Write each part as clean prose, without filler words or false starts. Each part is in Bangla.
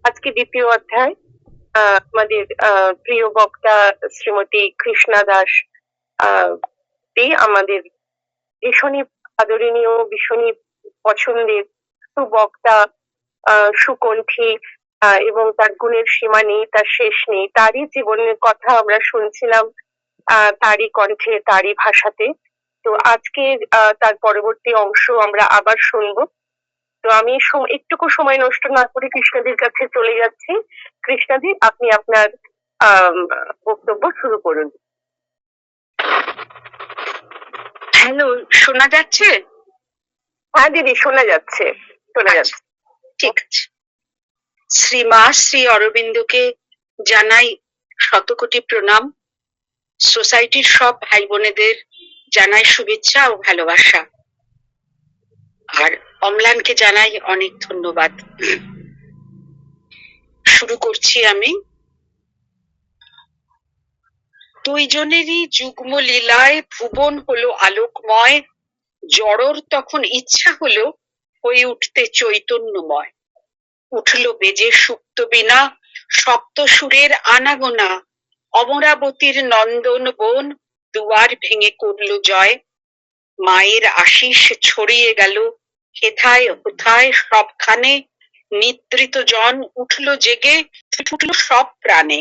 আজকে দ্বিতীয় অধ্যায়। আমাদের প্রিয় বক্তা শ্রীমতী কৃষ্ণা দাস আমাদের ভীষণই আদরণীয়, ভীষণই পছন্দের সুবক্তা, সুকণ্ঠী, এবং তার গুণের সীমা নেই, তার শেষ নেই। তারই জীবনের কথা আমরা শুনছিলাম, তারই কণ্ঠে, তারই ভাষাতে। তো আজকে তার পরবর্তী অংশ আমরা আবার শুনবো। তো আমি একটুকু সময় নষ্ট না করে কৃষ্ণাদির কাছে চলে যাচ্ছি। কৃষ্ণাদি, আপনি আপনার বক্তব্য শুরু করুন। হ্যালো, শোনা যাচ্ছে? হ্যাঁ দিদি, শোনা যাচ্ছে, শোনা যাচ্ছে। ঠিক আছে। শ্রীমা শ্রী অরবিন্দকে জানাই শতকোটি প্রণাম। সোসাইটির সব ভাই বোনেদের জানাই শুভেচ্ছা ও ভালোবাসা, আর অম্লানকে জানাই অনেক ধন্যবাদ। শুরু করছি আমি। দুইজনেরই যুগ্ম লীলায় ভুবন হলো আলোকময়, জড়র তখন ইচ্ছা হলো হয়ে উঠতে চৈতন্যময়। উঠল বেজে সুপ্ত বিনা সপ্ত সুরের আনাগোনা, অমরাবতীর নন্দন বন দুয়ার ভেঙে করল জয়। মায়ের আশিস ছড়িয়ে গেল হেথায় হোথায় সবখানে, নিদ্রিত জন উঠল জেগে, উঠল সব প্রাণে।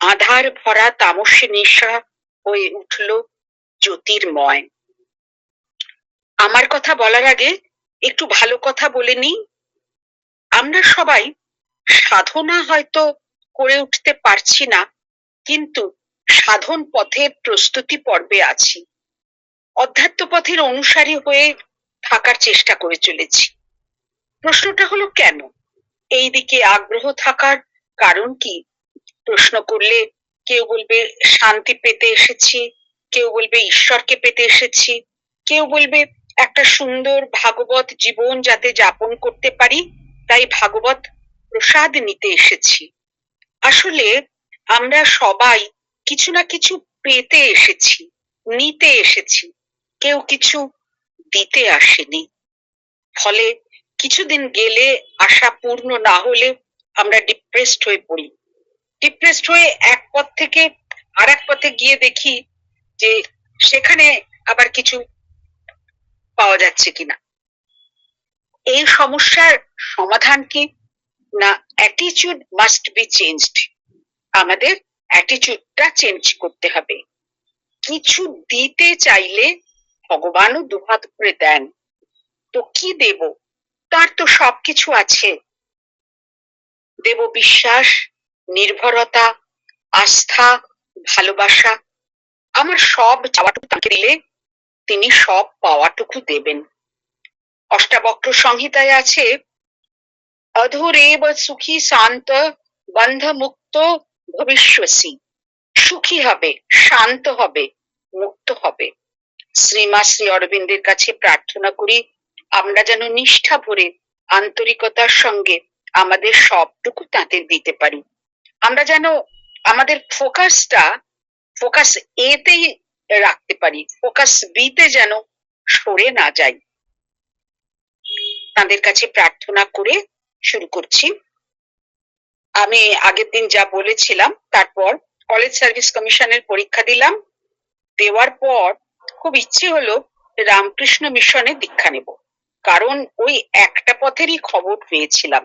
আধার ভরা তামস নিশা হয়ে উঠল জ্যোতির্ময়। আমার কথা বলার আগে একটু ভালো কথা বলে নিই। আমরা সবাই সাধনা হয়তো করে উঠতে পারছি না, কিন্তু সাধন পথের প্রস্তুতি পর্বে আছি। অধ্যাত্ম পথের অনুসারী হয়ে থাকার চেষ্টা করে চলেছি। প্রশ্নটা হলো কেন? এই দিকে আগ্রহ থাকার কারণ কি? প্রশ্ন করলে কেউ বলবে শান্তি পেতে এসেছি, কেউ বলবে ঈশ্বরকে পেতে এসেছি, কেউ বলবে একটা সুন্দর ভাগবত জীবন যাতে যাপন করতে পারি, তাই ভাগবত প্রসাদ নিতে এসেছি। আসলে আমরা সবাই কিছু না কিছু পেতে এসেছি, নিতে এসেছি, কেউ কিছু দিতে আসেনি। ফলে কিছুদিন গেলে আশা পূর্ণ না হলে আমরা ডিপ্রেসড হয়ে পড়ি। ডিপ্রেসড হয়ে এক পথ থেকে আর এক পথে গিয়ে দেখি যে সেখানে আবার কিছু পাওয়া যাচ্ছে কিনা। এই সমস্যার সমাধান কি? না, অ্যাটিটিউড মাস্ট বি চেঞ্জড। আমাদের অ্যাটিটিউডটা চেঞ্জ করতে হবে। কিছু দিতে চাইলে ভগবানও দুহাত করে দেন। তো কি দেব? তার তো সবকিছু আছে। দেব বিশ্বাস, নির্ভরতা, আস্থা, ভালোবাসা। আমার সব চাওয়াটুকু তাকে দিলে তিনি সব পাওয়াটুকু দেবেন। অষ্টাবক্র সংহিতায় আছে, অধুরেব সুখী শান্ত বন্ধ মুক্ত ভবিষ্যসি। সুখী হবে, শান্ত হবে, মুক্ত হবে। শ্রীমা শ্রী অরবিন্দের কাছে প্রার্থনা করি আমরা যেন নিষ্ঠা ভরে আন্তরিকতার সঙ্গে আমাদের সবটুকু তাঁতে দিতে পারি। আমরা যেন আমাদের ফোকাস এতেই রাখতে পারি, ফোকাস বিতে যেন সরে না যাই। তাদের কাছে প্রার্থনা করে শুরু করছি। আমি আগের দিন যা বলেছিলাম, তারপর কলেজ সার্ভিস কমিশনের পরীক্ষা দিলাম। দেওয়ার পর খুব ইচ্ছে হলো রামকৃষ্ণ মিশনে দীক্ষা নেব, কারণ ওই একটা পথেরই খবর পেয়েছিলাম।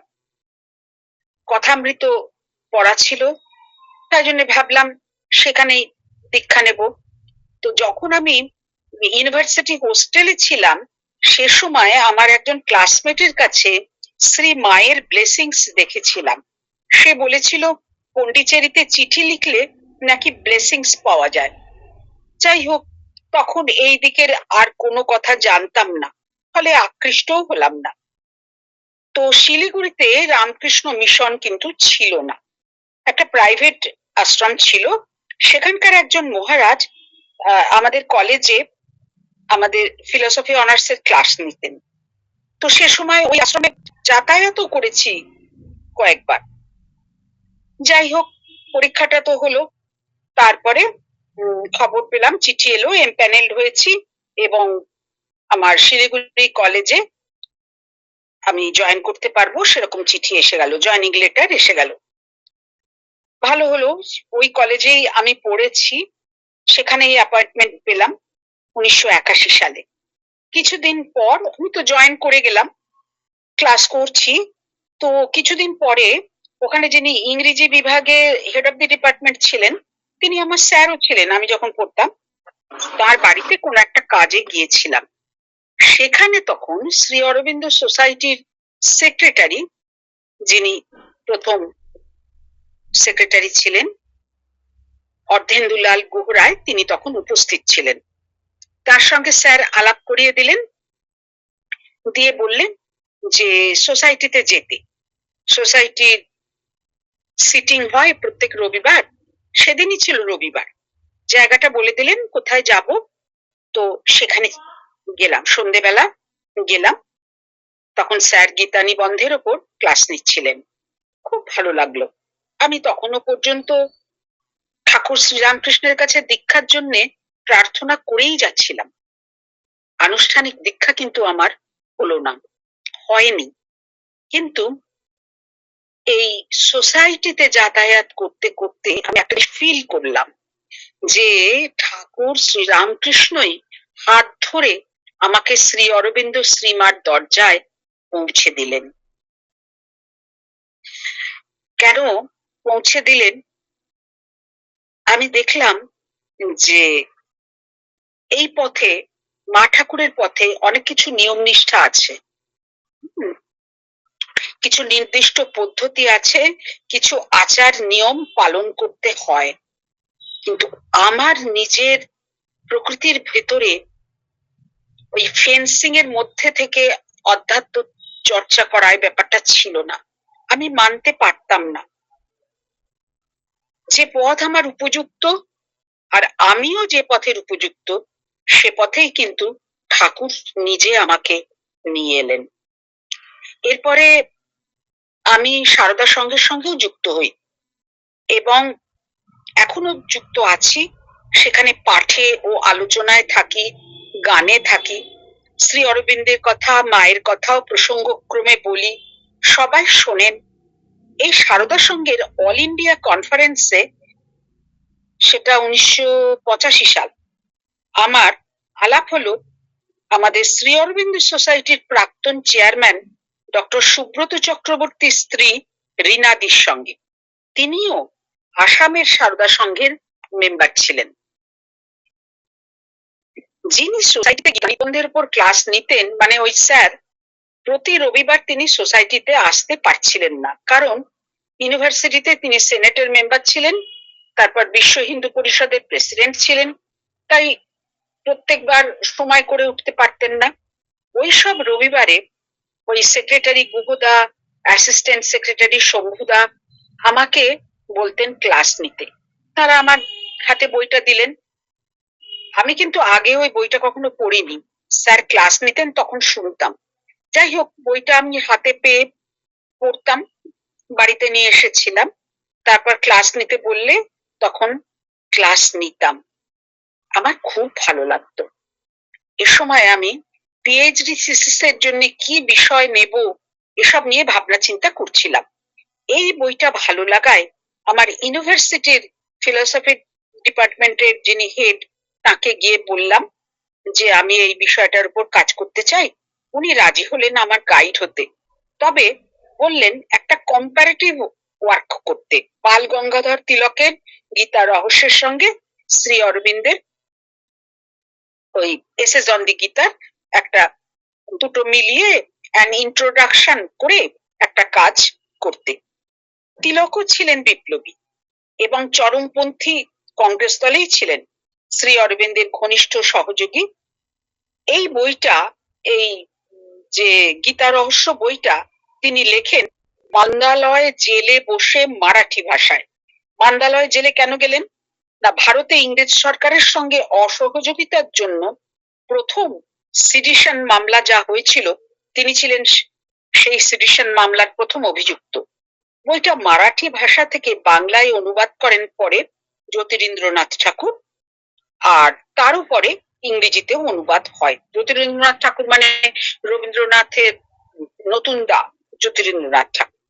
কথামৃত পড়া ছিল, তাই জন্য ভাবলাম সেখানেই দীক্ষা নেব। তো যখন আমি ইউনিভার্সিটি হোস্টেলে ছিলাম, সে সময় আমার একজন ক্লাসমেটের কাছে শ্রী মায়ের ব্লেসিংস দেখেছিলাম। সে বলেছিল পন্ডিচেরিতে চিঠি লিখলে নাকি ব্লেসিংস পাওয়া যায়। যাই হোক, তখন এই দিকের আর কোনো কথা জানতাম না, ফলে আকৃষ্টও হলাম না। তো শিলিগুড়িতে রামকৃষ্ণ মিশন কিন্তু ছিল না, একটা প্রাইভেট আশ্রম ছিল। সেখানকার একজন মহারাজ আমাদের কলেজে আমাদের ফিলোসফি অনার্সের ক্লাস নিতেন। তো সে সময় ওই আশ্রমে যাতায়াতও করেছি কয়েকবার। যাই হোক, পরীক্ষাটা তো হলো। তারপরে খবর পেলাম, চিঠি এলো, এমপ্যানেলড হয়েছি এবং আমার শিলিগুড়ি কলেজে আমি জয়েন করতে পারবো সেরকম চিঠি এসে গেল, জয়েনিং লেটার এসে গেল। ভালো হলো, ওই কলেজেই আমি পড়েছি, সেখানেই অ্যাপয়েন্টমেন্ট পেলাম 1981 সালে। কিছুদিন পর আমি তো জয়েন করে গেলাম, ক্লাস করছি। তো কিছুদিন পরে ওখানে যিনি ইংরেজি বিভাগে হেড অফ দি ডিপার্টমেন্ট ছিলেন, তিনি আমার স্যারও ছিলেন আমি যখন পড়তাম। তার বাড়িতে কোনো একটা কাজে গিয়েছিলাম। সেখানে তখন শ্রী অরবিন্দ সোসাইটির সেক্রেটারি, যিনি প্রথম সেক্রেটারি ছিলেন, অর্ধেন্দুলাল গুহরায়, তিনি তখন উপস্থিত ছিলেন। তার সঙ্গে স্যার আলাপ করিয়ে দিলেন, দিয়ে বললেন যে সোসাইটিতে যেতে। সোসাইটির সিটিং হয় প্রত্যেক রবিবার, সেদিনই ছিল রবিবার। জায়গাটা বলে দিলেন কোথায় যাব। তো সেখানে গেলাম, সন্ধেবেলা গেলাম। তখন স্যার গীতা নিবন্ধের ওপর ক্লাস নিচ্ছিলেন। খুব ভালো লাগলো। আমি তখনো পর্যন্ত ঠাকুর শ্রীরামকৃষ্ণের কাছে দীক্ষার জন্য প্রার্থনা করেই যাচ্ছিলাম। আনুষ্ঠানিক দীক্ষা কিন্তু আমার হলো না, হয়নি। কিন্তু এই সোসাইটিতে যাতায়াত করতে করতে আমি একটা ফিল করলাম যে ঠাকুর শ্রীরামকৃষ্ণই হাত ধরে আমাকে শ্রী অরবিন্দ শ্রীমার দরজায় পৌঁছে দিলেন। কেন পৌঁছে দিলেন? আমি দেখলাম যে এই পথে, মা ঠাকুরের পথে অনেক কিছু নিয়ম নিষ্ঠা আছে, কিছু নির্দিষ্ট পদ্ধতি আছে, কিছু আচার নিয়ম পালন করতে হয়। কিন্তু আমার নিজের প্রকৃতির ভেতরে ওই ফেন্সিং এর মধ্যে থেকে অধ্যাত্ম চর্চা করার ব্যাপারটা ছিল না, আমি মানতে পারতাম না। যে পথ আমার উপযুক্ত, আর আমিও যে পথের উপযুক্ত, সে পথেই কিন্তু ঠাকুর নিজে আমাকে নিয়ে এলেন। এরপরে আমি সারদা সংঘের সঙ্গেও যুক্ত হই এবং এখনো যুক্ত আছি। সেখানে পাঠে ও আলোচনায় থাকি, গানে থাকি, শ্রী অরবিন্দের কথা, মায়ের কথাও প্রসঙ্গক্রমে বলি, সবাই শোনেন। এই সারদা সংঘের অল ইন্ডিয়া কনফারেন্সে, সেটা 1985 সাল, আমার আলাপ হলো আমাদের শ্রী অরবিন্দ সোসাইটির প্রাক্তন চেয়ারম্যান ডক্টর সুব্রত চক্রবর্তীর স্ত্রী রীনাদির সঙ্গে। তিনিও আসামের সারদা সংঘের মেম্বার ছিলেন। যিনি সোসাইটিতে গীতা নিবন্ধের উপর ক্লাস নিতেন, মানে ওই স্যার, প্রতি রবিবার তিনি সোসাইটিতে আসতে পারছিলেন না, কারণ ইউনিভার্সিটিতে তিনি সেনেটের মেম্বার ছিলেন, তারপর বিশ্ব হিন্দু পরিষদের প্রেসিডেন্ট ছিলেন, তাই প্রত্যেকবার সময় করে উঠতে পারতেন না। ওইসব রবিবারে ওই সেক্রেটারি গুহদা, অ্যাসিস্ট্যান্ট সেক্রেটারি শম্ভুদা আমাকে বলতেন ক্লাস নিতে। তারা আমার হাতে বইটা দিলেন। আমি কিন্তু আগে ওই বইটা কখনো পড়িনি, স্যার ক্লাস নিতেন তখন শুনতাম। যাই হোক, বইটা আমি হাতে পেয়ে পড়তাম, বাড়িতে নিয়ে এসেছিলাম। তারপর ক্লাস নিতে বললে তখন ক্লাস নিতাম। আমার খুব ভালো লাগতো। এ সময় আমি পিএইচডি থিসিস এর জন্য কি বিষয় নেব এসব নিয়ে ভাবনা চিন্তা করছিলাম। এই বইটা ভালো লাগায় আমার ইউনিভার্সিটির ফিলোসফি ডিপার্টমেন্টের যিনি হেড, তাকে গিয়ে বললাম যে আমি এই বিষয়টার উপর কাজ করতে চাই। উনি রাজি হলেন আমার গাইড হতে, তবে বললেন একটা কম্পারেটিভ ওয়ার্ক করতে, বাল গঙ্গাধর তিলকের গীতা রহস্যের সঙ্গে শ্রী অরবিন্দের ওই এসেস অন দি গীতার একটা, দুটো মিলিয়ে অ্যান ইন্ট্রোডাকশন করে একটা কাজ করতে। তিলকও ছিলেন বিপ্লবী এবং চরমপন্থী কংগ্রেস দলেই ছিলেন, শ্রী অরবিন্দের ঘনিষ্ঠ সহযোগী। এই বইটা, এই যে গীতা রহস্য বইটা, তিনি লেখেন মান্দালয় জেলে বসে মারাঠি ভাষায়। মান্দালয় জেলে কেন গেলেন না, ভারতে ইংরেজ সরকারের সঙ্গে অসহযোগিতার জন্য প্রথম সিডিশন মামলা যা হয়েছিল, তিনি ছিলেন সেই সিডিশন মামলার প্রথম অভিযুক্ত। বইটা মারাঠি ভাষা থেকে বাংলায় অনুবাদ করেন পরে জ্যোতিরিন্দ্রনাথ ঠাকুর, আর তার উপরে ইংরেজিতেও অনুবাদ হয়। জ্যোতিরিন্দ্রনাথ ঠাকুর মানে রবীন্দ্রনাথের নতুন দা জ্যোতিরিন্দ্রনাথ ঠাকুর।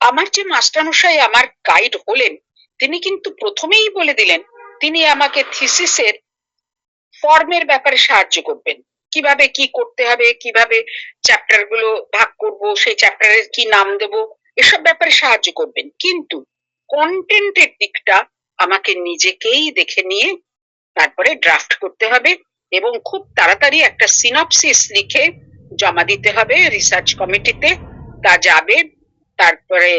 আমার যে মাস্টারমশাই আমার গাইড হলেন, তিনি কিন্তু প্রথমেই বলে দিলেন তিনি আমাকে থিসিসের ফর্মের ব্যাপারে সাহায্য করবেন, কিভাবে কি করতে হবে, কিভাবে চ্যাপ্টার গুলো ভাগ করব, সেই চ্যাপ্টারের কি নাম দেব, এসব ব্যাপারে সাহায্য করবেন, কিন্তু কন্টেন্টের দিকটা আমাকে নিজেকেই দেখে নিয়ে তারপরে ড্রাফট করতে হবে এবং খুব তাড়াতাড়ি একটা সিনপসিস লিখে জমা দিতে হবে রিসার্চ কমিটিতে। তা যাবে, তারপরে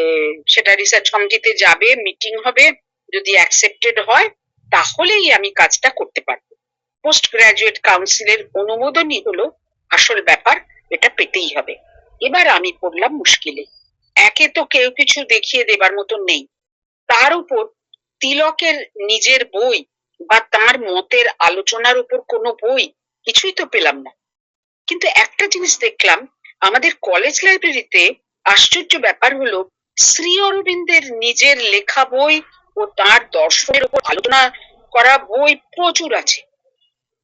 সেটা রিসার্চ কমিটিতে যাবে, মিটিং হবে, যদি অ্যাকসেপ্টেড হয় তাহলেই আমি কাজটা করতে পারবো। পোস্ট গ্রাজুয়েট কাউন্সিলের অনুমোদনই হলো আসল ব্যাপার, এটা পেতেই হবে। এবার আমি পড়লাম মুশকিলে। একে তো কেউ কিছু দেখিয়ে দেবার মতো নেই, তার উপর তিলকের নিজের বই বা তার মতের আলোচনার উপর কোনো বই কিছুই তো পেলাম না। কিন্তু একটা জিনিস দেখলাম, আমাদের কলেজ লাইব্রেরিতে আশ্চর্য ব্যাপার হলো শ্রী অরবিন্দের নিজের লেখা বই ও তার দর্শনের উপর আলোচনা করা বই প্রচুর আছে।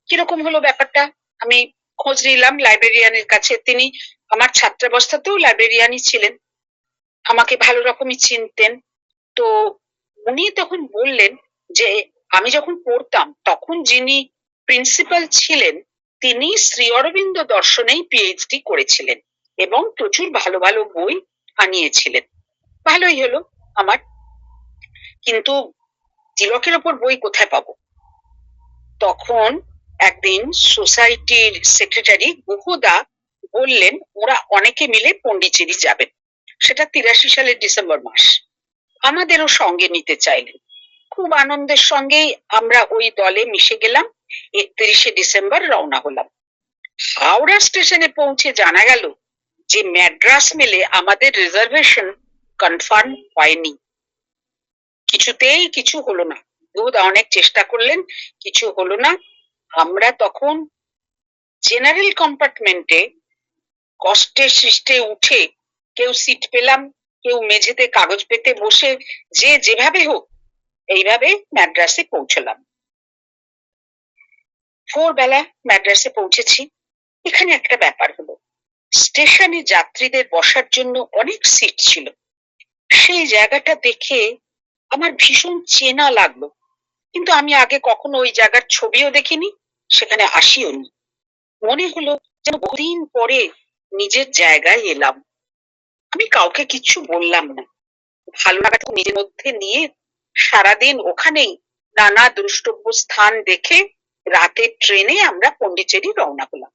কিরকম হলো ব্যাপারটা, আমি খোঁজ নিলাম লাইব্রেরিয়ানের কাছে। তিনি আমার ছাত্রাবস্থাতেও লাইব্রেরিয়ানই ছিলেন, আমাকে ভালো রকমই চিনতেন। তো উনি তখন বললেন যে আমি যখন পড়তাম তখন যিনি প্রিন্সিপাল ছিলেন তিনি শ্রী অরবিন্দ দর্শনেই পিএইচডি করেছিলেন এবং প্রচুর ভালো ভালো বই আনিয়েছিলেন। ভালোই হলো আমার, কিন্তু তিলকের ওপর বই কোথায় পাবো? তখন একদিন সোসাইটির সেক্রেটারি গুহুদা বললেন ওরা অনেকে মিলে পন্ডিচেরি যাবেন, সেটা 83 সালের ডিসেম্বর মাস, আমাদেরও সঙ্গে নিতে চাইলেন। খুব আনন্দের সঙ্গেই আমরা ওই দলে মিশে গেলাম। 31শে ডিসেম্বর রওনা হলাম। হাওড়া স্টেশনে পৌঁছে জানা গেল যে ম্যাড্রাস মেলে আমাদের রিজার্ভেশন কনফার্ম হয়নি। কিছুতেই কিছু হলো না, গুহুদা অনেক চেষ্টা করলেন, কিছু হলো না। আমরা তখন জেনারেল কম্পার্টমেন্টে কষ্টে সৃষ্টে উঠে কেউ সিট পেলাম, কেউ মেঝেতে কাগজ পেতে বসে যে যেভাবে হোক এইভাবে ম্যাড্রাসে পৌঁছলাম। ভোরবেলা ম্যাড্রাসে পৌঁছেছি। এখানে একটা ব্যাপার হলো, স্টেশনে যাত্রীদের বসার জন্য অনেক সিট ছিল। সেই জায়গাটা দেখে আমার ভীষণ চেনা লাগলো, কিন্তু আমি আগে কখনো ওই জায়গার ছবিও দেখিনি, সেখানে আসিও নি। মনে হলো যেন বহুদিন পরে নিজের জায়গায় এলাম। আমি কাউকে কিছু বললাম না, ভালো লাগাটা নিজের মধ্যে নিয়ে সারাদিন ওখানেই নানা দ্রষ্টব্য স্থান দেখে রাতের ট্রেনে আমরা পন্ডিচেরি রওনা হলাম।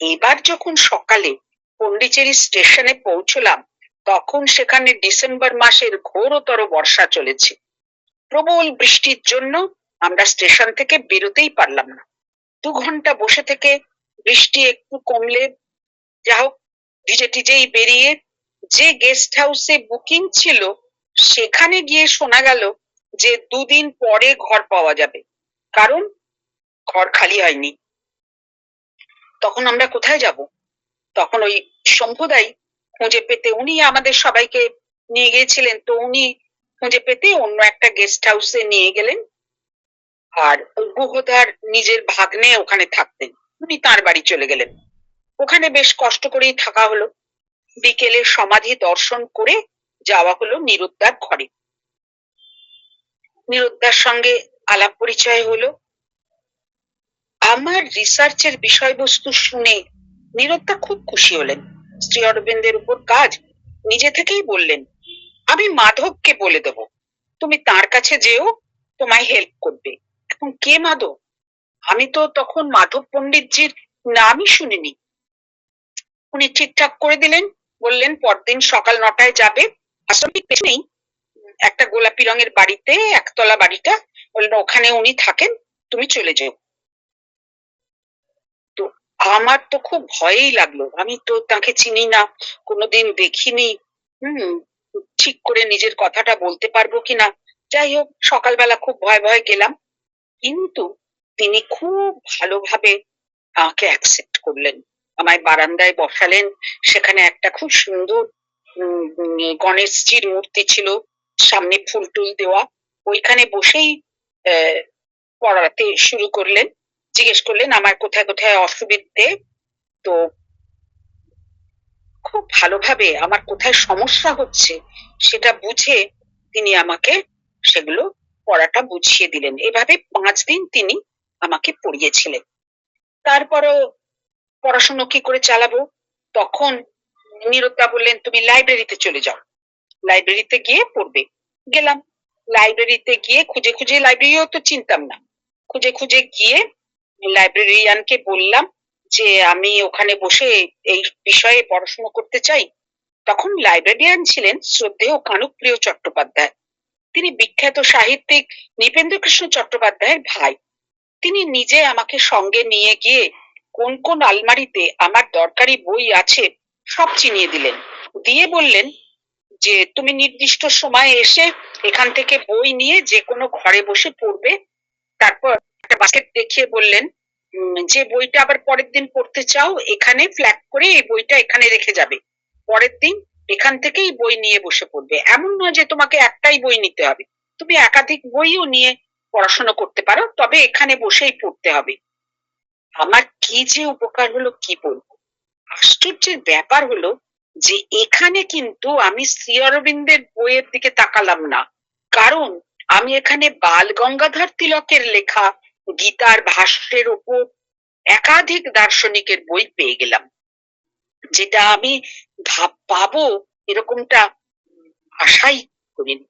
এবার যখন সকালে পন্ডিচেরি স্টেশনে পৌঁছলাম তখন সেখানে ডিসেম্বর মাসের ঘোরতর বর্ষা চলেছে। প্রবল বৃষ্টির জন্য আমরা স্টেশন থেকে বেরোতেই পারলাম না। 2 ঘন্টা বসে থেকে বৃষ্টি একটু কমলে যা হোক ভিজে টিজেই বেরিয়ে যে গেস্ট হাউসে বুকিং ছিল সেখানে গিয়ে শোনা গেল যে 2 দিন পরে ঘর পাওয়া যাবে, কারণ ঘর খালি হয়নি। তখন আমরা কোথায় যাব? তখন ওই শম্ভুদাই খুঁজে পেতে, উনি আমাদের সবাইকে নিয়ে গিয়েছিলেন, তো উনি খুঁজে পেতে অন্য একটা গেস্ট হাউসে নিয়ে গেলেন। আর গুহদার নিজের ভাগ্নে ওখানে থাকতেন, উনি তার বাড়ি চলে গেলেন। ওখানে বেশ কষ্ট করেই থাকা হলো। বিকেলে সমাধি দর্শন করে যাওয়া হলো নিরুদ্দার ঘরে। নিরুদ্দার সঙ্গে আলাপ পরিচয় হলো। আমার রিসার্চের বিষয়বস্তু শুনে নিরুদ্দা খুব খুশি হলেন। শ্রী অরবিন্দের উপর কাজ নিজে থেকেই বললেন, আমি মাধবকে বলে দেব, তুমি তার কাছে যেও, তোমায় হেল্প করবে। এখন কে মাধব? আমি তো তখন মাধব পণ্ডিতজির নামই শুনিনি। উনি ঠিকঠাক করে দিলেন, বললেন পরদিন সকাল 9টায় যাবে, আশ্রমের পেছনেই একটা গোলাপি রঙের বাড়িতে, একতলা বাড়িটা, বললেন ওখানে উনি থাকেন, তুমি চলে যেও। তো আমার তো খুব ভয়ই লাগলো, আমি তো তাকে চিনি না, কোনোদিন দেখিনি, ঠিক করে নিজের কথাটা বলতে পারবো কিনা। যাই হোক সকালবেলা খুব ভয় ভয় গেলাম, কিন্তু তিনি খুব ভালোভাবে আমাকে অ্যাকসেপ্ট করলেন, আমায় বারান্দায় বসালেন। সেখানে একটা খুব সুন্দর গণেশজির মূর্তি ছিল, সামনে ফুল টুল দেওয়া, ওইখানে বসেই পড়াতে শুরু করলেন। জিজ্ঞেস করলেন আমার কোথায় কোথায় অসুবিধে। তো খুব ভালোভাবে আমার কোথায় সমস্যা হচ্ছে সেটা বুঝে তিনি আমাকে সেগুলো পড়াটা বুঝিয়ে দিলেন। এভাবে 5 দিন তিনি আমাকে পড়িয়েছিলেন। তারপরও পড়াশুনো কি করে চালাবো? তখন নিরুদ্দা বললেন, তুমি লাইব্রেরিতে চলে যাও। লাইব্রেরিতে গিয়ে পড়বে। গেলাম। লাইব্রেরিতে গিয়ে খুঁজে খুঁজে, লাইব্রেরিও তো চিনতাম না, খুঁজে খুঁজে গিয়ে লাইব্রেরিয়ানকে বললাম যে আমি ওখানে বসে এই বিষয়ে পড়াশোনা করতে চাই। তখন লাইব্রেরিয়ান ছিলেন শ্রদ্ধেয় কানুপ্রিয় চট্টোপাধ্যায়। তিনি বিখ্যাত সাহিত্যিক নৃপেন্দ্রকৃষ্ণ চট্টোপাধ্যায়ের ভাই। তিনি নিজে আমাকে সঙ্গে নিয়ে গিয়ে কোন কোন আলমারিতে আমার দরকারি বই আছে সব চিনিয়ে দিলেন। দিয়ে বললেন যে তুমি নির্দিষ্ট সময়ে এসে এখান থেকে বই নিয়ে যে কোনো ঘরে বসে পড়বে। তারপর একটা বাস্কেট দেখিয়ে বললেন, যে বইটা আবার পরের দিন পড়তে চাও এখানে ফ্ল্যাগ করে এই বইটা এখানে রেখে যাবে। পরের দিন এখান থেকেই বই নিয়ে বসে পড়বে। এমন নয় যে তোমাকে একটাই বই নিতে হবে, তুমি একাধিক বইও নিয়ে পড়াশোনা করতে পারো, তবে এখানে বসেই পড়তে হবে। আমার কি যে উপকার হলো কি বলবো। আশ্চর্যের ব্যাপার হলো যে এখানে কিন্তু আমি শ্রী অরবিন্দের বইয়ের দিকে তাকালাম না, কারণ আমি এখানে বাল গঙ্গাধর তিলকের লেখা গীতার ভাষ্যের উপর একাধিক দার্শনিকের বই পেয়ে গেলাম, যেটা আমি পাবো এরকমটা আশাই করিনি,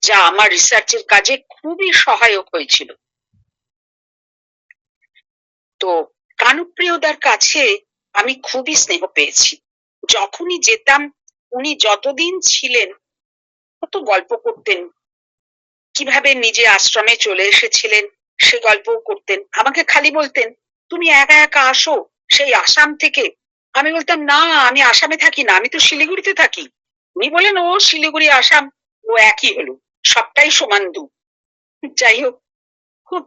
যা আমার রিসার্চের কাজে খুবই সহায়ক হয়েছিল। তো কানুপ্রিয়দার কাছে আমি খুবই স্নেহ পেয়েছি। যখনই যেতাম উনি যতদিন ছিলেন কত গল্প করতেন, কিভাবে নিজে আশ্রমে চলে এসেছিলেন সে গল্পও করতেন। আমাকে খালি বলতেন, তুমি একা একা আসো সেই আসাম থেকে। আমি বলতাম, না আমি আসামে থাকি না, আমি তো শিলিগুড়িতে থাকি। উনি বলেন, ও শিলিগুড়ি আসাম ও একই হলো, সবটাই সমান দু। যাই হোক, খুব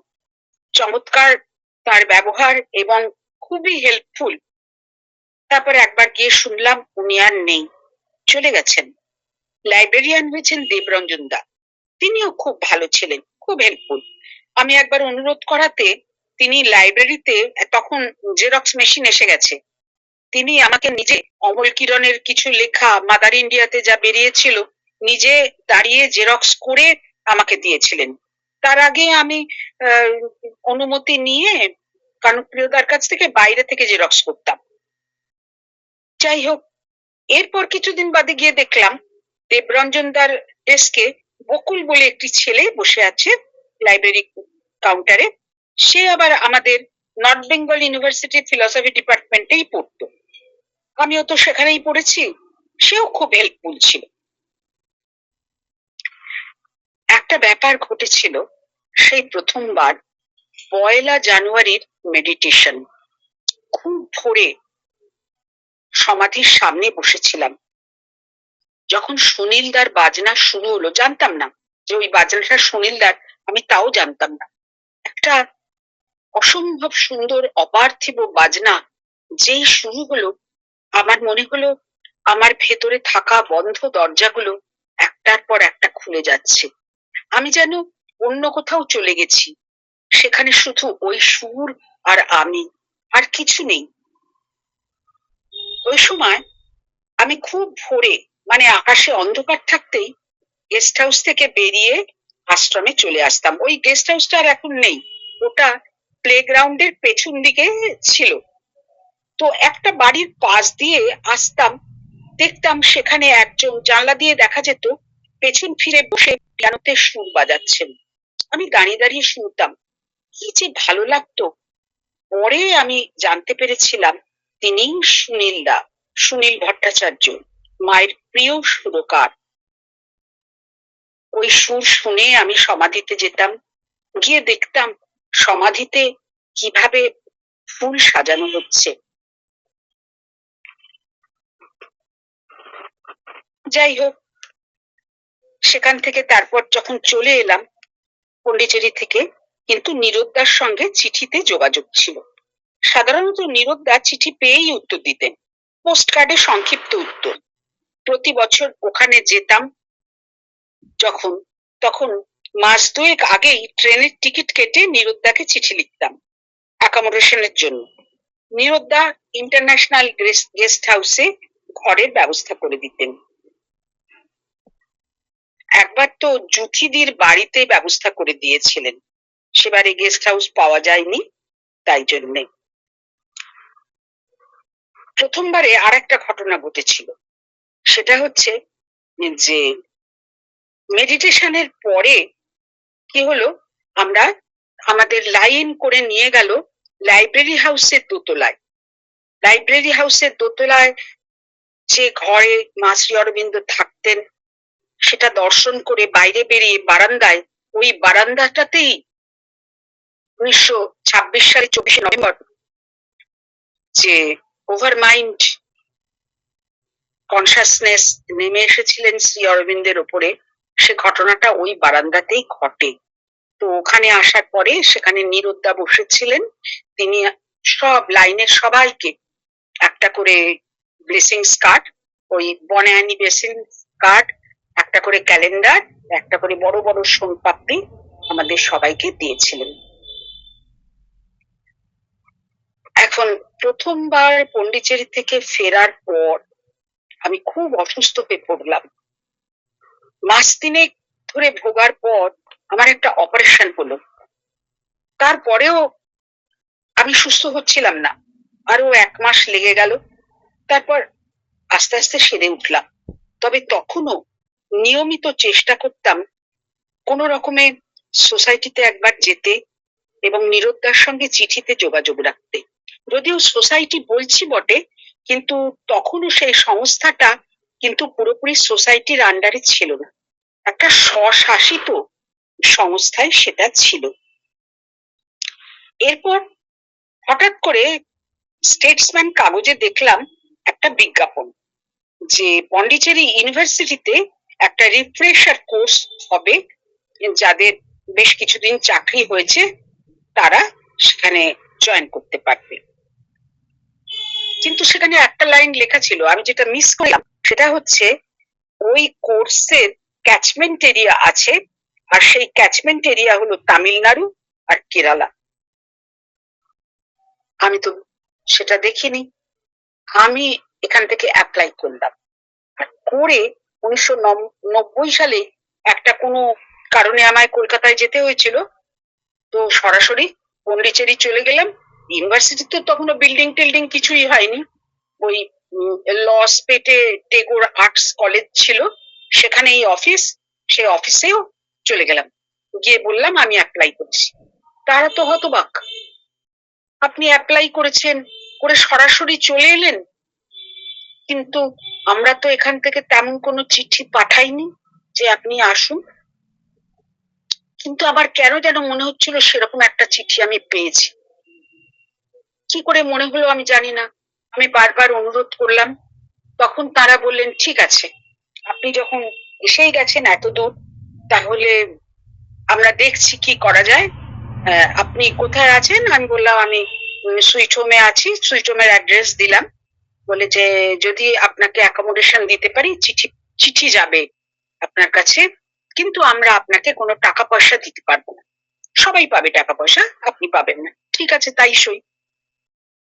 চমৎকার তার ব্যবহার এবং খুবই হেল্পফুল। তারপরে একবার গিয়ে শুনলাম উনি আর নেই, চলে গেছেন। লাইব্রেরিয়ান হয়েছেন দেবরঞ্জন দা। তিনিও খুব ভালো ছিলেন, খুব হেল্পফুল। আমি একবার অনুরোধ করাতে তিনি লাইব্রেরিতে, তখন জেরক্স মেশিন এসে গেছে, তিনি আমাকে নিজে অমল কিরণের কিছু লেখা মাদার ইন্ডিয়াতে যা বেরিয়েছিল নিজে দাঁড়িয়ে জেরক্স করে আমাকে দিয়েছিলেন। তার আগে আমি আহ, অনুমতি নিয়ে কানুপ্রিয়দার কাছ থেকে বাইরে থেকে জেরক্স করতাম। যাই হোক, এরপর কিছুদিন বাদে গিয়ে দেখলাম দেবরঞ্জন দার ডেস্কে বকুল বলে একটি ছেলে বসে আছে লাইব্রেরি কাউন্টারে। সে আবার আমাদের নর্থ বেঙ্গল ইউনিভার্সিটি ফিলসফি ডিপার্টমেন্টেই পড়তো। আমিও তো সেখানেই পড়েছি। সেও খুব হেল্পফুল ছিল। একটা ব্যাপার ঘটেছিল সেই প্রথমবার 1 জানুয়ারির মেডিটেশন। খুব ভোরে সমাধির সামনে বসেছিলাম। যখন সুনীলদার বাজনা শুরু হলো, জানতাম না যে ওই বাজনাটা সুনীলদার, আমি তাও জানতাম না। একটা অসম্ভব সুন্দর অপার্থিব বাজনা যেই শুরু হলো, আমার মনে হলো আমার ভেতরে থাকা বন্ধ দরজাগুলো একটার পর একটা খুলে যাচ্ছে। আমি যেন অন্য কোথাও চলে গেছি, সেখানে শুধু ওই সুর আর আমি, আর কিছু নেই। ওই সময় আমি খুব ভোরে, মানে আকাশে অন্ধকার থাকতেই গেস্ট হাউস থেকে বেরিয়ে আশ্রমে চলে আসতাম। ওই গেস্ট হাউসটা আর এখন নেই, ওটা প্লেগ্রাউন্ডের পেছন দিকে ছিল। তো একটা বাড়ির পাশ দিয়ে আসতাম, দেখতাম সেখানে একজন, জানলা দিয়ে দেখা যেত, পেছন ফিরে বসে পিয়ানোতে সুর বাজাচ্ছেন। আমি দাঁড়িয়ে দাঁড়িয়ে শুনতাম, কি যে ভালো লাগতো। পরে আমি জানতে পেরেছিলাম তিনি সুনীল দা, সুনীল ভট্টাচার্য, মায়ের প্রিয় সুরকার। ওই সুর শুনে আমি সমাধিতে যেতাম, গিয়ে দেখতাম সমাধিতে কিভাবে ফুল সাজানো হচ্ছে। যাই হোক, সেখান থেকে তারপর যখন চলে এলাম পন্ডিচেরি থেকে, কিন্তু নিরুদ্দার সঙ্গে চিঠিতে যোগাযোগ ছিল। সাধারণত নিরুদ্দা চিঠি পেয়েই উত্তর দিতেন, পোস্ট কার্ডে সংক্ষিপ্ত উত্তর। প্রতি বছর ওখানে যেতাম যখন, তখন মাস দুয়েক আগেই ট্রেনের টিকিট কেটে নিরুদ্দাকে চিঠি লিখতাম অ্যাকোমোডেশনের জন্য। নিরুদ্দা ইন্টারন্যাশনাল গেস্ট হাউসে ঘরের ব্যবস্থা করে দিতেন। একবার তো জুথিদির বাড়িতে ব্যবস্থা করে দিয়েছিলেন, সেবারে গেস্ট হাউস পাওয়া যায়নি, তাই জন্যে। প্রথমবারে আর একটা ঘটনা ঘটেছিল, সেটা হচ্ছে যে মেডিটেশনের পরে কি হলো, আমরা আমাদের লাইন করে নিয়ে গেল লাইব্রেরি হাউসের দোতলায়। লাইব্রেরি হাউসের দোতলায় যে ঘরে মা শ্রী অরবিন্দ থাকতেন সেটা দর্শন করে বাইরে বেরিয়ে বারান্দায়, ওই বারান্দাটাতেই 1926 সালে 24শে নভেম্বর যে ওভার মাইন্ড কনসাসনেস নেমে এসেছিলেন শ্রী অরবিন্দের ওপরে, সে ঘটনাটা ওই বারান্দাতেই ঘটে। তো ওখানে আসার পরে সেখানে নিরুদ্দা বসেছিলেন, তিনি সব লাইনের সবাইকে একটা করে ব্লেসিংস কার্ড, ওই বনায়ানি ব্লেসিংস কার্ড, একটা করে ক্যালেন্ডার, একটা করে বড় বড় সোনপাপড়ি আমাদের সবাইকে দিয়েছিলেন। এখন প্রথমবার পন্ডিচেরি থেকে ফেরার পর আমি খুব অসুস্থ হয়ে পড়লাম। মাস তিনেক ধরে ভোগার পর আমার একটা অপারেশন হলো, তারপরেও আমি সুস্থ হচ্ছিলাম না, আরো 1 মাস লেগে গেল। তারপর আস্তে আস্তে সেরে উঠলাম। তবে তখনও নিয়মিত চেষ্টা করতাম কোন রকমে সোসাইটিতে একবার যেতে এবং নিরুদ্দার সঙ্গে চিঠিতে যোগাযোগ রাখতে। যদিও সোসাইটি বলছি বটে, কিন্তু তখনও সেই সংস্থাটা কিন্তু পুরোপুরি সোসাইটির আন্ডারে ছিল না, একটা স্বশাসিত সংস্থায় সেটা ছিল। এরপর হঠাৎ করে স্টেটসম্যান কাগজে দেখলাম একটা বিজ্ঞাপন যে পন্ডিচেরি ইউনিভার্সিটিতে একটা রিফ্রেশার কোর্স হবে, যাদের বেশ কিছুদিন চাকরি হয়েছে তারা সেখানে জয়েন করতে পারবে। কিন্তু সেখানে একটা লাইন লেখা ছিল, আমি যেটা মিস করলাম সেটা হচ্ছে ওই কোর্সের ক্যাচমেন্ট এরিয়া আছে, আর সেই ক্যাচমেন্ট এরিয়া হলো তামিলনাড়ু আর কেরালা। আমি তো সেটা দেখিনি। আমি এখান থেকে অ্যাপ্লাই করলাম, আর করে 1990 সালে একটা কোনো কারণে আমায় কলকাতায় যেতে হয়েছিল, তো সরাসরি পন্ডিচেরি চলে গেলাম। ইউনিভার্সিটি তো তখনও বিল্ডিং টিল্ডিং কিছুই হয়নি, ওই লসপেটে টেগোর আর্টস কলেজ ছিল, সেখানেই অফিস, সেই অফিসেও চলে গেলাম, গিয়ে বললাম আমি অ্যাপ্লাই করছি। তারা তো হতবাক, আপনি অ্যাপ্লাই করেছেন, করে সরাসরি চলে এলেন, কিন্তু আমরা তো এখান থেকে তেমন কোনো চিঠি পাঠাইনি যে আপনি আসুন। কিন্তু আমার কেন যেন মনে হচ্ছিল সেরকম একটা চিঠি আমি পেয়েছি। কি করে মনে হলো আমি জানি না, আমি বারবার অনুরোধ করলাম, তখন তারা বললেন ঠিক আছে, আপনি যখন এসেই গেছেন এত দূর, তাহলে আমরা দেখছি কি করা যায়। আপনি কোথায় আছেন? আমি বললাম আমি সুইট হোমে আছি, সুইট হোমের অ্যাড্রেস দিলাম। বলে যে যদি আপনাকে অ্যাকোমোডেশন দিতে পারি, চিঠি যাবে আপনার কাছে, কিন্তু আমরা আপনাকে কোনো টাকা পয়সা দিতে পারবো না। সবাই পাবে টাকা পয়সা, আপনি পাবেন না। ঠিক আছে, তাই সই।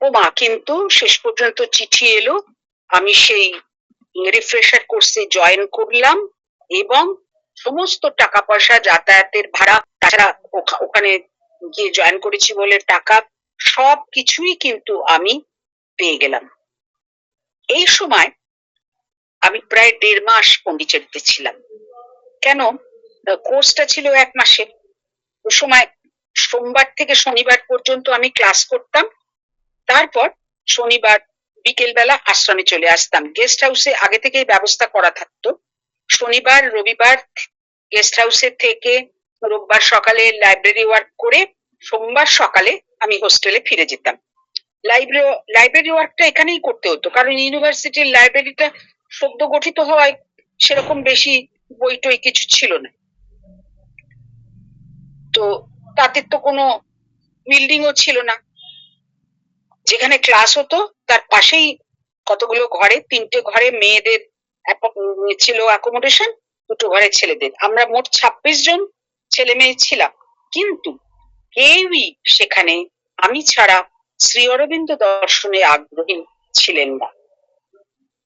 ও মা, কিন্তু শেষ পর্যন্ত চিঠি এলো, আমি সেই রিফ্রেশার কোর্সে জয়েন করলাম এবং সমস্ত টাকা পয়সা, যাতায়াতের ভাড়া, তাছাড়া ওখানে গিয়ে জয়েন করেছি বলে টাকা, সব কিছুই কিন্তু আমি পেয়ে গেলাম। এই সময় আমি প্রায় 1.5 মাস পন্ডিচেরিতে ছিলাম। কেন? কোর্সটা ছিল 1 মাসের। ওই সময় সোমবার থেকে শনিবার পর্যন্ত আমি ক্লাস করতাম, তারপর শনিবার বিকেল বেলা আশ্রমে চলে আসতাম। গেস্ট হাউসে আগে থেকেই ব্যবস্থা করা থাকতো, শনিবার রবিবার গেস্ট হাউসে থেকে রোববার সকালে লাইব্রেরি ওয়ার্ক করে সোমবার সকালে আমি হোস্টেলে ফিরে যেতাম। লাইব্রেরি ওয়ার্কটা এখানেই করতে হতো, কারণ ইউনিভার্সিটির লাইব্রেরিটা সদ্য গঠিত হওয়ায় সেরকম বেশি বই টই কিছু ছিল না। তো তাতে তো কোনো বিল্ডিংও ছিল না, যেখানে ক্লাস হতো তার পাশেই কতগুলো ঘরে, 3টে ঘরে মেয়েদের ছিল অ্যাকোমোডেশন, 2টো ঘরে ছেলেদের। আমরা মোট 26 জন ছেলে মেয়ে ছিলাম, কিন্তু কেউই সেখানে আমি ছাড়া শ্রী অরবিন্দ দর্শনে আগ্রহী ছিলেন না।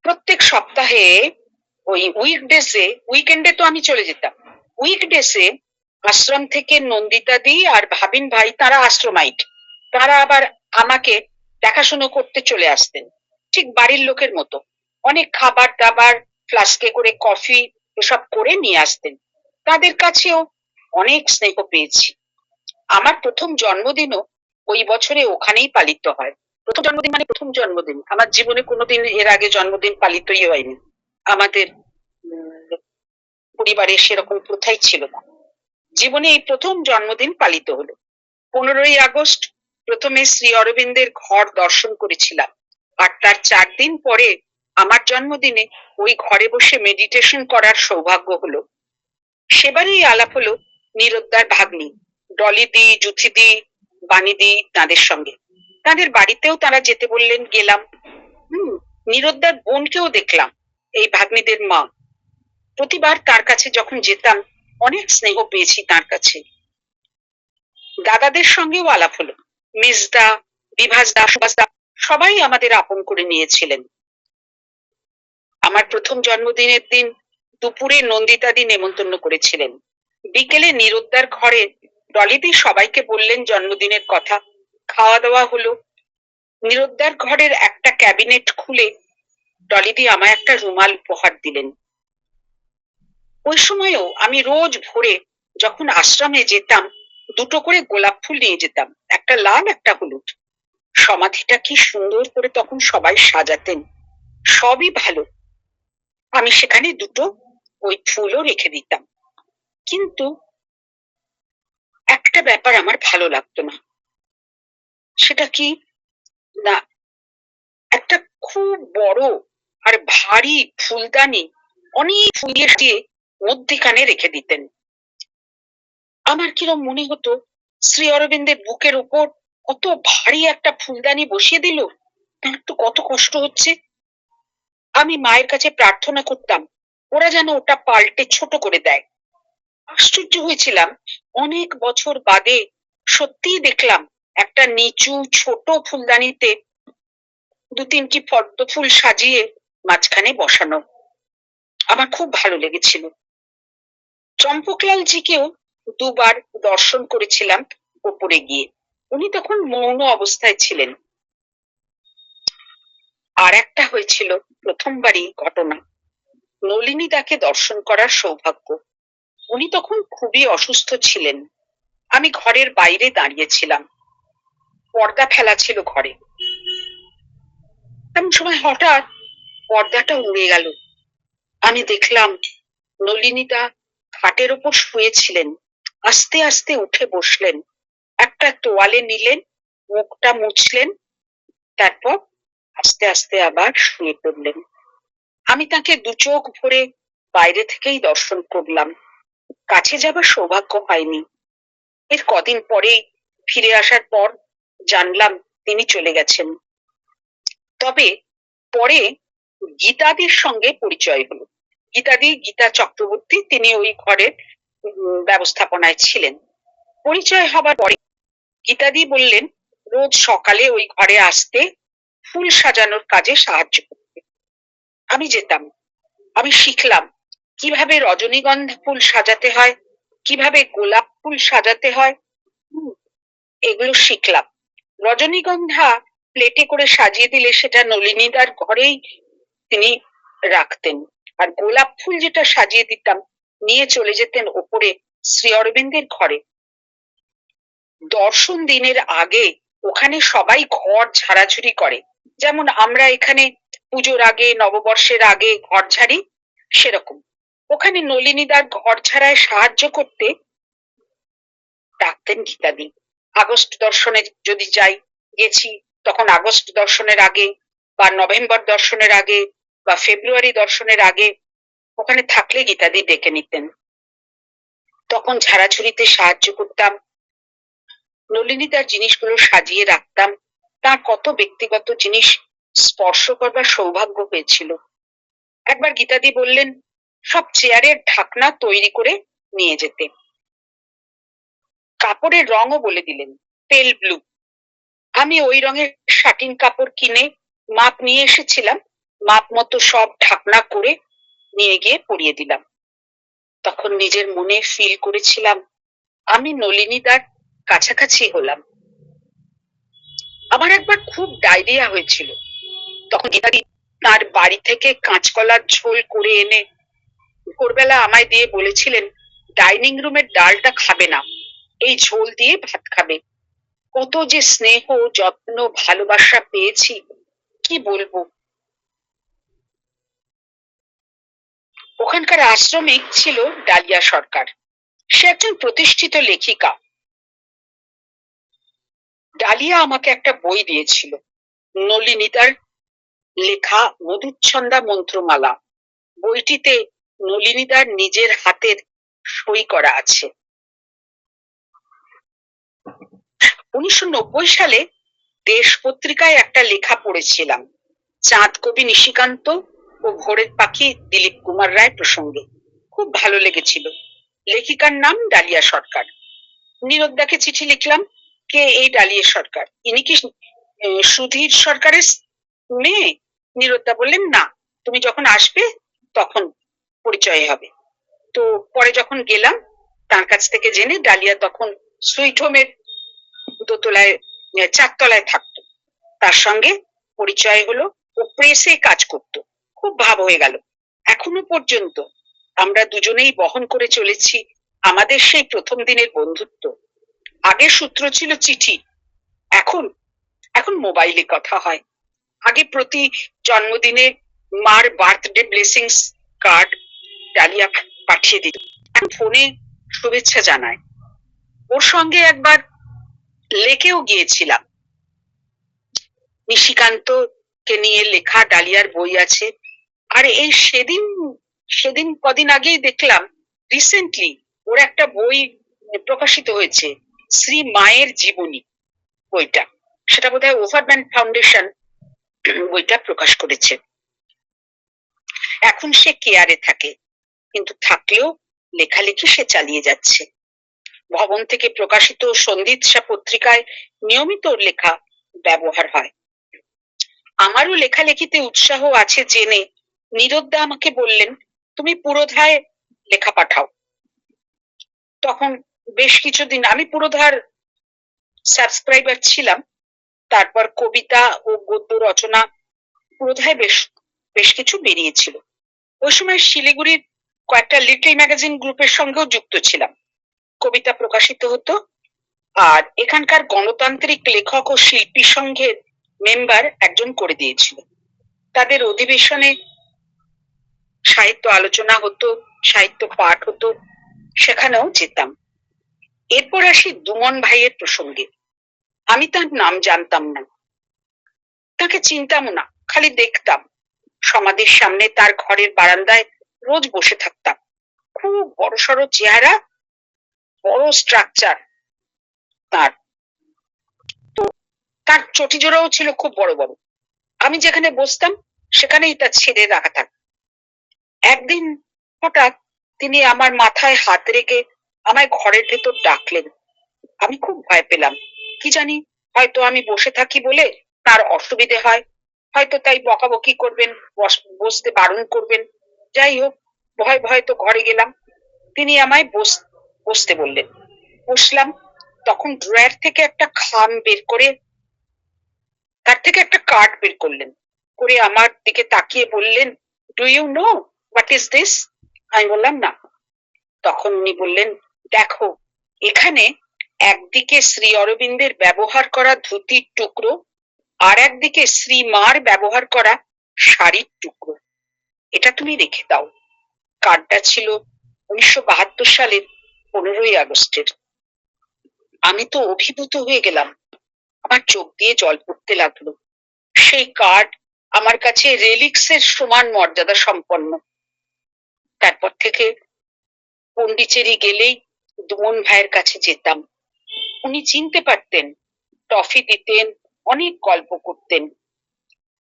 প্রত্যেক সপ্তাহে ওই উইকেন্ডে তো আমি চলে যেতাম। উইকডেসে আশ্রম থেকে নন্দিতা দি আর ভাবিন ভাই, তারা আশ্রমাইট, তারা আবার আমাকে দেখাশুনো করতে চলে আসতেন, ঠিক বাড়ির লোকের মতো। অনেক খাবার দাবার, ফ্লাস্কে করে কফি এসব করে নিয়ে আসতেন। তাদের কাছেও অনেক স্নেহ পেয়েছি। আমার প্রথম জন্মদিনও ওই বছরে ওখানেই পালিত হয়। প্রথম জন্মদিন মানে প্রথম জন্মদিন, আমার জীবনে কোনোদিন এর আগে জন্মদিন পালিতই হয়নি। আমাদের পরিবারে সেরকম প্রথাই ছিল না। জীবনে এই প্রথম জন্মদিন পালিত হলো। 15ই আগস্ট প্রথমে শ্রী অরবিন্দের ঘর দর্শন করেছিলাম, আর তার 4 দিন পরে আমার জন্মদিনে ওই ঘরে বসে মেডিটেশন করার সৌভাগ্য হলো। সেবারেই আলাপ হলো নিরুদ্দার ভাগ্নি ডলিদি, জুথিদি, বানিদি তাদের সঙ্গে। তাদের বাড়িতেও তারা যেতে বললেন, গেলাম। নিরুদ্দার বোনকেও দেখলাম, এই ভাগ্নিদের মা। প্রতিবার তার কাছে যখন যেতাম অনেক স্নেহ পেয়েছি তার কাছে। দাদাদের সঙ্গেও আলাপ হলো। মিসদা, বিভাসদা, সুভাষদা সবাই আমাদের আপন করে নিয়েছিলেন। আমার প্রথম জন্মদিনের দিন দুপুরে নন্দিতাদি নেমন্তন্ন করেছিলেন। বিকেলে নিরুদ্দার ঘরে ডলিদি সবাইকে বললেন জন্মদিনের কথা। খাওয়া দাওয়া হলো। নিরুদ্দার ঘরের একটা ক্যাবিনেট খুলে ডলিদি আমায় একটা রুমাল উপহার দিলেন। ওই সময়ও আমি রোজ ভোরে যখন আশ্রমে যেতাম 2টো করে গোলাপ ফুল নিয়ে যেতাম, একটা লাল একটা হলুদ। সমাধিটা কি সুন্দর করে তখন সবাই সাজাতেন, সবই ভালো। আমি সেখানে 2টো ওই ফুলও রেখে দিতাম। কিন্তু একটা ব্যাপার আমার ভালো লাগতো না। সেটা কি না, একটা খুব বড় আর ভারী ফুলদানি অনেক ফুল দিয়ে মধ্যিখানে রেখে দিতেন। আমার কিরম মনে হতো শ্রী অরবিন্দের বুকের উপর কত ভারী একটা ফুলদানি বসিয়ে দিল, তার তো কত কষ্ট হচ্ছে। আমি মায়ের কাছে প্রার্থনা করতাম ওরা যেন ওটা পাল্টে ছোট করে দেয়। আশ্চর্য হয়েছিলাম, অনেক বছর বাদে সত্যিই দেখলাম একটা নিচু ছোট ফুলদানিতে 2-3টি পদ্ম ফুল সাজিয়ে মাঝখানে বসানো। আমার খুব ভালো লেগেছিল। চম্পকলাল জিকেও 2বার দর্শন করেছিলাম ওপরে গিয়ে। উনি তখন মৌন অবস্থায় ছিলেন। আর একটা হয়েছিল প্রথমবারই ঘটনা, নলিনীদাকে দর্শন করার সৌভাগ্য। উনি তখন খুবই অসুস্থ ছিলেন। আমি ঘরের বাইরে দাঁড়িয়েছিলাম, পর্দা ফেলা ছিল ঘরে। এমন সময় হঠাৎ পর্দাটা উড়ে গেল। আমি দেখলাম নলিনীদা খাটের ওপর শুয়েছিলেন। আস্তে আস্তে উঠে বসলেন, একটা তোয়ালে নিলেন, মুখটা মুছলেন, তারপর আস্তে আস্তে আবার শুয়ে পড়লেন। আমি তাকে 2 চোখ ভরে বাইরে থেকেই দর্শন করলাম, কাছে যাবার সৌভাগ্য হয়নি। এর কদিন পরেই ফিরে আসার পর জানলাম তিনি চলে গেছেন। তবে পরে গীতাদির সঙ্গে পরিচয় হলো। গীতা চক্রবর্তী, তিনি ওই ঘরের ব্যবস্থাপনায় ছিলেন। পরিচয় হবার পরে গীতাদি বললেন রোজ সকালে ওই ঘরে আসতে, ফুল সাজানোর কাজে সাহায্য করতে। আমি যেতাম। আমি শিখলাম কিভাবে রজনীগন্ধা ফুল সাজাতে হয়, কিভাবে গোলাপ ফুল সাজাতে হয়, এগুলো শিখলাম। রজনীগন্ধা প্লেটে করে সাজিয়ে দিলে সেটা নলিনীদার ঘরেই তিনি রাখতেন, আর গোলাপ ফুল যেটা সাজিয়ে দিতাম নিয়ে চলে যেতেন ওপরে শ্রী অরবিন্দের ঘরে। দর্শন দিনের আগে ওখানে সবাই ঘর ঝাড়াঝুড়ি করে, যেমন আমরা এখানে পুজোর আগে নববর্ষের আগে ঘর ঝাড়ি, সেরকম ওখানে নলিনীদার ঘর ঝাড়ায় সাহায্য করতে ডাকতেন গীতাদি। আগস্ট দর্শনে যদি যাই, গেছি তখন আগস্ট দর্শনের আগে বা নভেম্বর দর্শনের আগে বা ফেব্রুয়ারি দর্শনের আগে ওখানে থাকলে গীতাদি ডেকে নিতেন, তখন ঝাড়াঝুড়িতে সাহায্য করতাম। নলিনীদার জিনিসগুলো সাজিয়ে রাখতাম। তার কত ব্যক্তিগত জিনিস স্পর্শ করবার সৌভাগ্য হয়েছিল। একবার গীতাদি বললেন সব চেয়ারের ঢাকনা তৈরি করে নিয়ে যেতে। কাপড়ের রঙও বলে দিলেন, পেল ব্লু। আমি ওই রঙের শাটিন কাপড় কিনে মাপ নিয়ে এসেছিলাম, মাপ মতো সব ঢাকনা করে নিয়ে গিয়ে পরিয়ে দিলাম। তখন নিজের মনে ফিল করেছিলাম আমি নলিনীদার কাছাকাছি হলাম। আমার একবার খুব ডায়রিয়া হয়েছিল, তখন গীতাদি তার বাড়ি থেকে কাঁচকলার ঝোল করে এনে ভোরবেলা আমায় দিয়ে বলেছিলেন ডাইনিং রুমের ডালটা খাবে না, এই ঝোল দিয়ে ভাত খাবে। কত যে স্নেহ, যত্ন, ভালোবাসা পেয়েছি কি বলবো। ওখানকার আশ্রমিক ছিল ডালিয়া সরকার। সে একজন প্রতিষ্ঠিত লেখিকা। ডালিয়া আমাকে একটা বই দিয়েছিল, নলিনীদার লেখা মধুচ্ছন্দা মন্ত্রমালা। বইটিতে নলিনীদার নিজের হাতের সই করা আছে। 1990 সালে দেশ পত্রিকায় একটা লেখা পড়েছিলাম, চাঁদ কবি নিশিকান্ত ও ভোরের পাখি দিলীপ কুমার রায় প্রসঙ্গে। খুব ভালো লেগেছিল। লেখিকার নাম ডালিয়া সরকার। নীরদদাকে চিঠি লিখলাম, কে এই ডালিয়া সরকার? ইনি কি সুধীর সরকারের মেয়ে? নীরদদা বললেন না, তুমি যখন আসবে তখন পরিচয় হবে। তো পরে যখন গেলাম তার কাছ থেকে জেনে ডালিয়া তখন সুইট হোমের দোতলায় 4 তলায় থাকতো। তার সঙ্গে পরিচয় হলো, ও প্রেসে কাজ করত। খুব ভাব হয়ে গেল। এখনো পর্যন্ত আমরা দুজনেই বহন করে চলেছি আমাদের সেই প্রথম দিনের বন্ধুত্ব। আগে সূত্র ছিল চিঠি, এখন এখন মোবাইলে কথা হয়। আগে প্রতি জন্মদিনে মার বার্থডে ব্লেসিংস কার্ড ডালিয়া পাঠিয়ে দিত, এখন ফোনে শুভেচ্ছা জানায়। ওর সঙ্গে একবার লেকেও গিয়েছিলাম। নিশিকান্ত কে নিয়ে লেখা ডালিয়ার বই আছে। আর এই সেদিন কদিন আগেই দেখলাম রিসেন্টলি ওর একটা বই প্রকাশিত হয়েছে, শ্রী মায়ের জীবনী বইটা। সেটা বোধহয় ওভারম্যান ফাউন্ডেশন বইটা প্রকাশ করেছে। এখন সে কেয়ারে থাকে, কিন্তু থাকলেও লেখালেখি সে চালিয়ে যাচ্ছে। ভবন থেকে প্রকাশিত সন্ধিৎসা পত্রিকায় নিয়মিত লেখা ব্যবহার হয়। আমারও লেখালেখিতে উৎসাহ আছে জেনে নীরদদা আমাকে বললেন, তুমি পুরোধায় লেখা পাঠাও। তখন বেশ কিছুদিন আমি পুরোধার সাবস্ক্রাইবার ছিলাম। তারপর কবিতা ও গদ্য রচনা পুরোধায় বেশ কিছু বেরিয়েছিল। ওই সময় শিলিগুড়ির কয়েকটা লিটল ম্যাগাজিন গ্রুপের সঙ্গেও যুক্ত ছিলাম। কবিতা প্রকাশিত হতো। আর এখানকার গণতান্ত্রিক লেখক ও শিল্পী সংঘের মেম্বার একজন করে দিয়েছিল। তাদের অধিবেশনে সাহিত্য আলোচনা হতো, সাহিত্য পাঠ হতো, সেখানেও যেতাম। এরপর আসি দুমন ভাইয়ের প্রসঙ্গে। আমি তার নাম জানতাম না, তাকে চিনতাম না, খালি দেখতাম। সমাধির সামনে তার ঘরের বারান্দায় রোজ বসে থাকতাম। খুব বড়সড় চেহারা, বড় স্ট্রাকচার তার। তো তার চটি জোড়াও ছিল খুব বড় বড়। আমি যেখানে বসতাম সেখানেই তার ছেড়ে রাখা থাকত। একদিন হঠাৎ তিনি আমার মাথায় হাত রেখে আমায় ঘরের ভেতর ডাকলেন। আমি খুব ভয় পেলাম। কি জানি, হয়তো আমি বসে থাকি বলে তার অসুবিধে হয়, হয়তো তাই বকাবকি করবেন, বসতে বারণ করবেন। যাই হোক, ভয় ভয় তো ঘরে গেলাম। তিনি আমায় বসতে বললেন। বসলাম। তখন ড্রয়ার থেকে একটা খাম বের করে তার থেকে একটা কার্ড বের করলেন, করে আমার দিকে তাকিয়ে বললেন, do you know what is this? আমি বললাম না। তখন উনি বললেন, দেখো, এখানে একদিকে শ্রী অরবিন্দের ব্যবহার করা ধুতির টুকরো, আর একদিকে শ্রী মার ব্যবহার করা শাড়ির টুকরো। এটা তুমি রেখে দাও। কার্ডটা ছিল 1972 সালের 15ই আগস্টের। আমি তো অভিভূত হয়ে গেলাম। আমার চোখ দিয়ে জল পড়তে লাগলো। সেই কার্ড আমার কাছে রেলিক্সের সমান মর্যাদা সম্পন্ন। তারপর থেকে পন্ডিচেরি গেলেই দুমন ভাইয়ের কাছে যেতাম। উনি চিনতে পারতেন, টফি দিতেন, অনেক গল্প করতেন।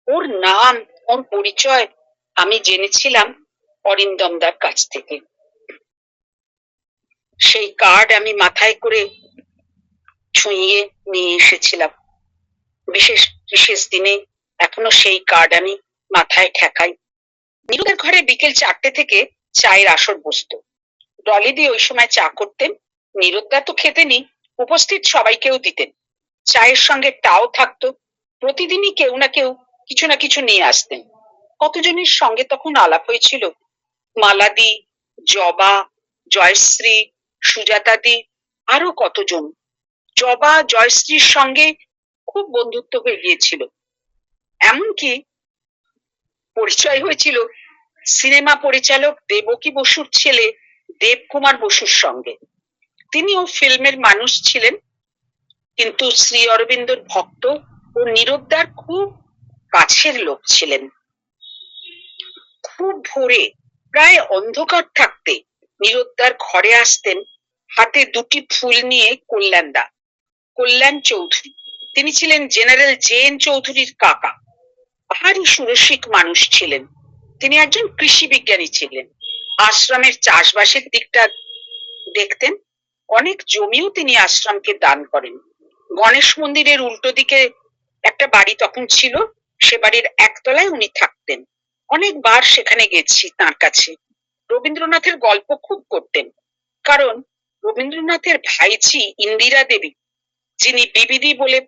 ওর নাম, ওর পরিচয় আমি জেনেছিলাম অরিন্দমদার কাছ থেকে। সেই কার্ড আমি মাথায় করে ছুঁয়ে নিয়ে এসেছিলাম। বিশেষ বিশেষ দিনে এখনো সেই কার্ড আমি মাথায় ঠেকাই। নীরুদের ঘরে বিকেল 4টে থেকে চায়ের আসর বসতো। ডলিদি ওই সময় চা করতেন। নীরুদা তো খেতেনি, উপস্থিত সবাইকেও দিতেন। চায়ের সঙ্গে টাও থাকতো। প্রতিদিনই কেউ না কেউ কিছু না কিছু নিয়ে আসতেন। কতজনের সঙ্গে তখন আলাপ হয়েছিল, মালাদি, জবা, জয়শ্রী, সুজাতাদি, আরো কতজন। জবা জয়শ্রীর সঙ্গে খুব বন্ধুত্ব হয়ে গিয়েছিল। এমনকি পরিচয় হয়েছিল সিনেমা পরিচালক দেবকী বসুর ছেলে দেবকুমার বসুর সঙ্গে। তিনিও ফিল্মের মানুষ ছিলেন, কিন্তু শ্রী অরবিন্দর ভক্ত ও নীরোদ্দার খুব কাছের লোক ছিলেন। খুব ভোরে প্রায় অন্ধকার থাকতে নীরোদ্দার ঘরে আসতেন হাতে 2টি ফুল নিয়ে কল্যাণদা, কল্যাণ চৌধুরী। তিনি ছিলেন জেনারেল জেএন চৌধুরীর কাকা। ভারী সুরসিক মানুষ ছিলেন। তিনি একজন কৃষি বিজ্ঞানী ছিলেন। আশ্রমের চাষবাসের দিকটা দেখতেন। অনেক জমিও তিনি আশ্রমকে দান করেন। গণেশ মন্দিরের উল্টো দিকে একটা বাড়ি তখন ছিল, সে বাড়ির একতলায় উনি থাকতেন। অনেকবার সেখানে গেছি তার কাছে। রবীন্দ্রনাথের গল্প খুব করতেন, কারণ রবীন্দ্রনাথের ভাইঝি ইন্দিরা দেবী, যিনি বিবিদি বলে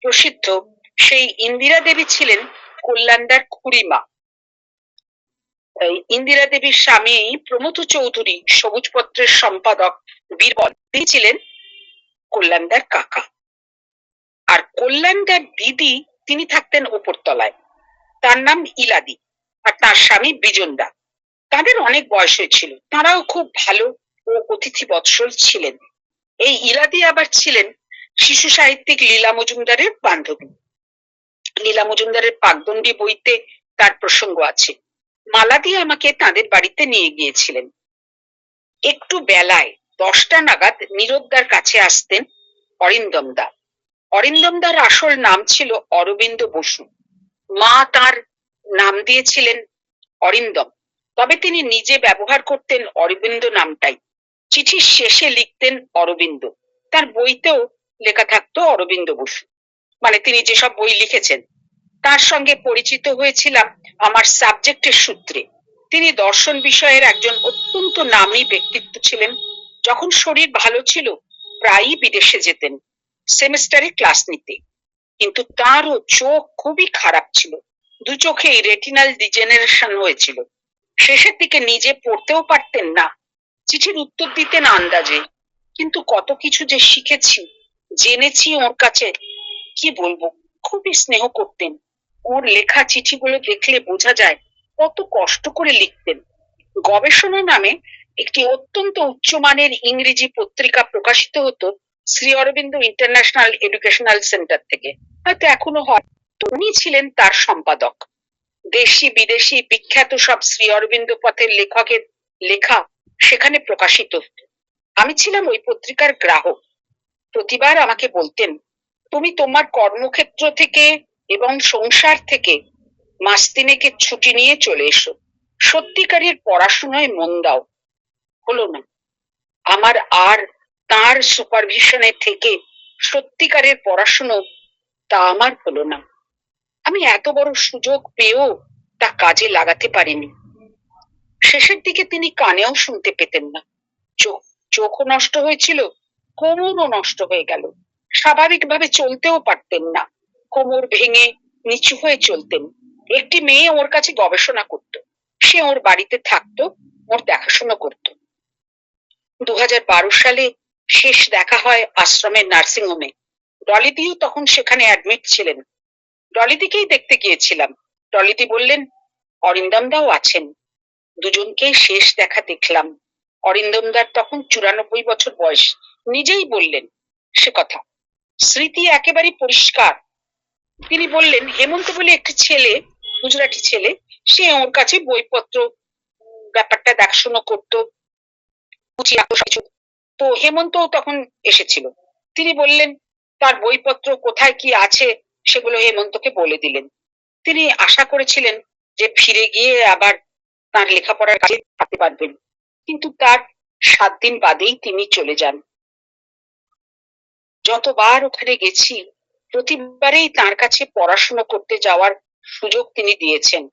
প্রসিদ্ধ, সেই ইন্দিরা দেবী ছিলেন কল্যাণদার খুড়িমা। ইন্দিরা দেবীর স্বামী প্রমথ চৌধুরী, সবুজপত্রের সম্পাদক বীরবল, তিনি ছিলেন কল্যাণদার কাকা। আর কল্যাণদার দিদি, তিনি থাকতেন ওপরতলায়, তার নাম ইলাদি, আর তার স্বামী বিজনদা। তাদের অনেক বয়স হয়েছিল, তারাও খুব ভালো ও অতিথি বৎসল ছিলেন। এই ইলাদি আবার ছিলেন শিশু সাহিত্যিক লীলা মজুমদারের বান্ধবী। লীলা মজুমদারের পাকদণ্ডী বইতে তার প্রসঙ্গ আছে। মালাদি আমাকে তাদের বাড়িতে নিয়ে গিয়েছিলেন। একটু বেলায় 10টা নাগাদ নীরোদ্দার কাছে আসতেন অরিন্দমদা। অরিন্দমদার আসল নাম ছিল অরবিন্দ বসু। মা তার নাম দিয়েছিলেন অরিন্দম, তবে তিনি নিজে ব্যবহার করতেন অরবিন্দ নামটাই। চিঠির শেষে লিখতেন অরবিন্দ। তার বইতেও লেখা থাকতো অরবিন্দ বসু, মানে তিনি যেসব বই লিখেছেন। তার সঙ্গে পরিচিত হয়েছিলাম আমার সাবজেক্টের সূত্রে। তিনি দর্শন বিষয়ের একজন অত্যন্ত নামী ব্যক্তিত্ব ছিলেন। যখন শরীর ভালো ছিল প্রায়ই বিদেশে যেতেন সেমিস্টারে ক্লাস নিতে, কিন্তু তারও চোখ খুবই খারাপ ছিল। 2 চোখেই রেটিনাল ডিজেনারেশন হয়েছিল। শেষের দিকে নিজে পড়তেও পারতেন না, চিঠির উত্তর দিতেন আন্দাজে। কিন্তু কত কিছু যে শিখেছি, জেনেছি ওর কাছে, কি বলবো। খুবই স্নেহ করতেন। ওর লেখা চিঠিগুলো দেখলে বোঝা যায় কত কষ্ট করে লিখতেন। গবেষণা নামে একটি অত্যন্ত উচ্চমানের ইংরেজি পত্রিকা প্রকাশিত হতো Shri Aurobindo International Educational Centre থেকে, হয়তো এখনো হয়। উনি ছিলেন তার সম্পাদক। দেশি বিদেশি বিখ্যাত সব শ্রী অরবিন্দ পথের লেখকের লেখা সেখানে প্রকাশিত হতো। আমি ছিলাম ওই পত্রিকার গ্রাহক। প্রতিবার আমাকে বলতেন, তুমি তোমার কর্মক্ষেত্র থেকে এবং সংসার থেকে মাস 3 ছুটি নিয়ে চলে এসো, সত্যিকারের পড়াশোনায় মন দাও। হলো না। আমার আর তার সুপারভিশনে থেকে সত্যিকারের পড়াশুনো, তা আমার হলো না। আমি এত বড় সুযোগ পেয়েও তা কাজে লাগাতে পারিনি। শেষের দিকে তিনি কানেও শুনতে পেতেন না। চোখও নষ্ট হয়েছিল, কোমরও নষ্ট হয়ে গেল। স্বাভাবিকভাবে চলতেও পারতেন না, কোমর ভেঙে নিচু হয়ে চলতেন। একটি মেয়ে ওর কাছে গবেষণা করত, সে ওর বাড়িতে থাকতো, ওর দেখাশোনা করত। 2012 সালে শেষ দেখা হয় আশ্রমের নার্সিং হোমে। ডলিদিও তখন সেখানে অ্যাডমিট ছিলেন। ডলিদিকেই দেখতে গিয়েছিলাম। ডলিদি বললেন, অরিন্দমদাও আছেন। দুজনকেই শেষ দেখা দেখলাম। অরিন্দমদার তখন 94 বছর বয়স, নিজেই বললেন সে কথা। স্মৃতি একেবারে পরিষ্কার। তিনি বললেন, হেমন্ত বলে একটি ছেলে, গুজরাটি ছেলে, সে ওর কাছে বইপত্র ব্যাপারটা দেখাশোনা করতো। তো হেমন্ত তখন এসেছিল। তিনি বললেন তার বইপত্র কোথায় কি আছে সেগুলো হেমন্তকে বলে দিলেন। তিনি আশা করেছিলেন যে ফিরে গিয়ে আবার তার লেখাপড়ার কাজে থাকতে পারবেন, কিন্তু তার 7 দিন বাদেই তিনি চলে যান। যতবার ওখানে গেছি প্রতিবারেই তার কাছে পড়াশোনা করতে যাওয়ার সুযোগ তিনি দিয়েছেন।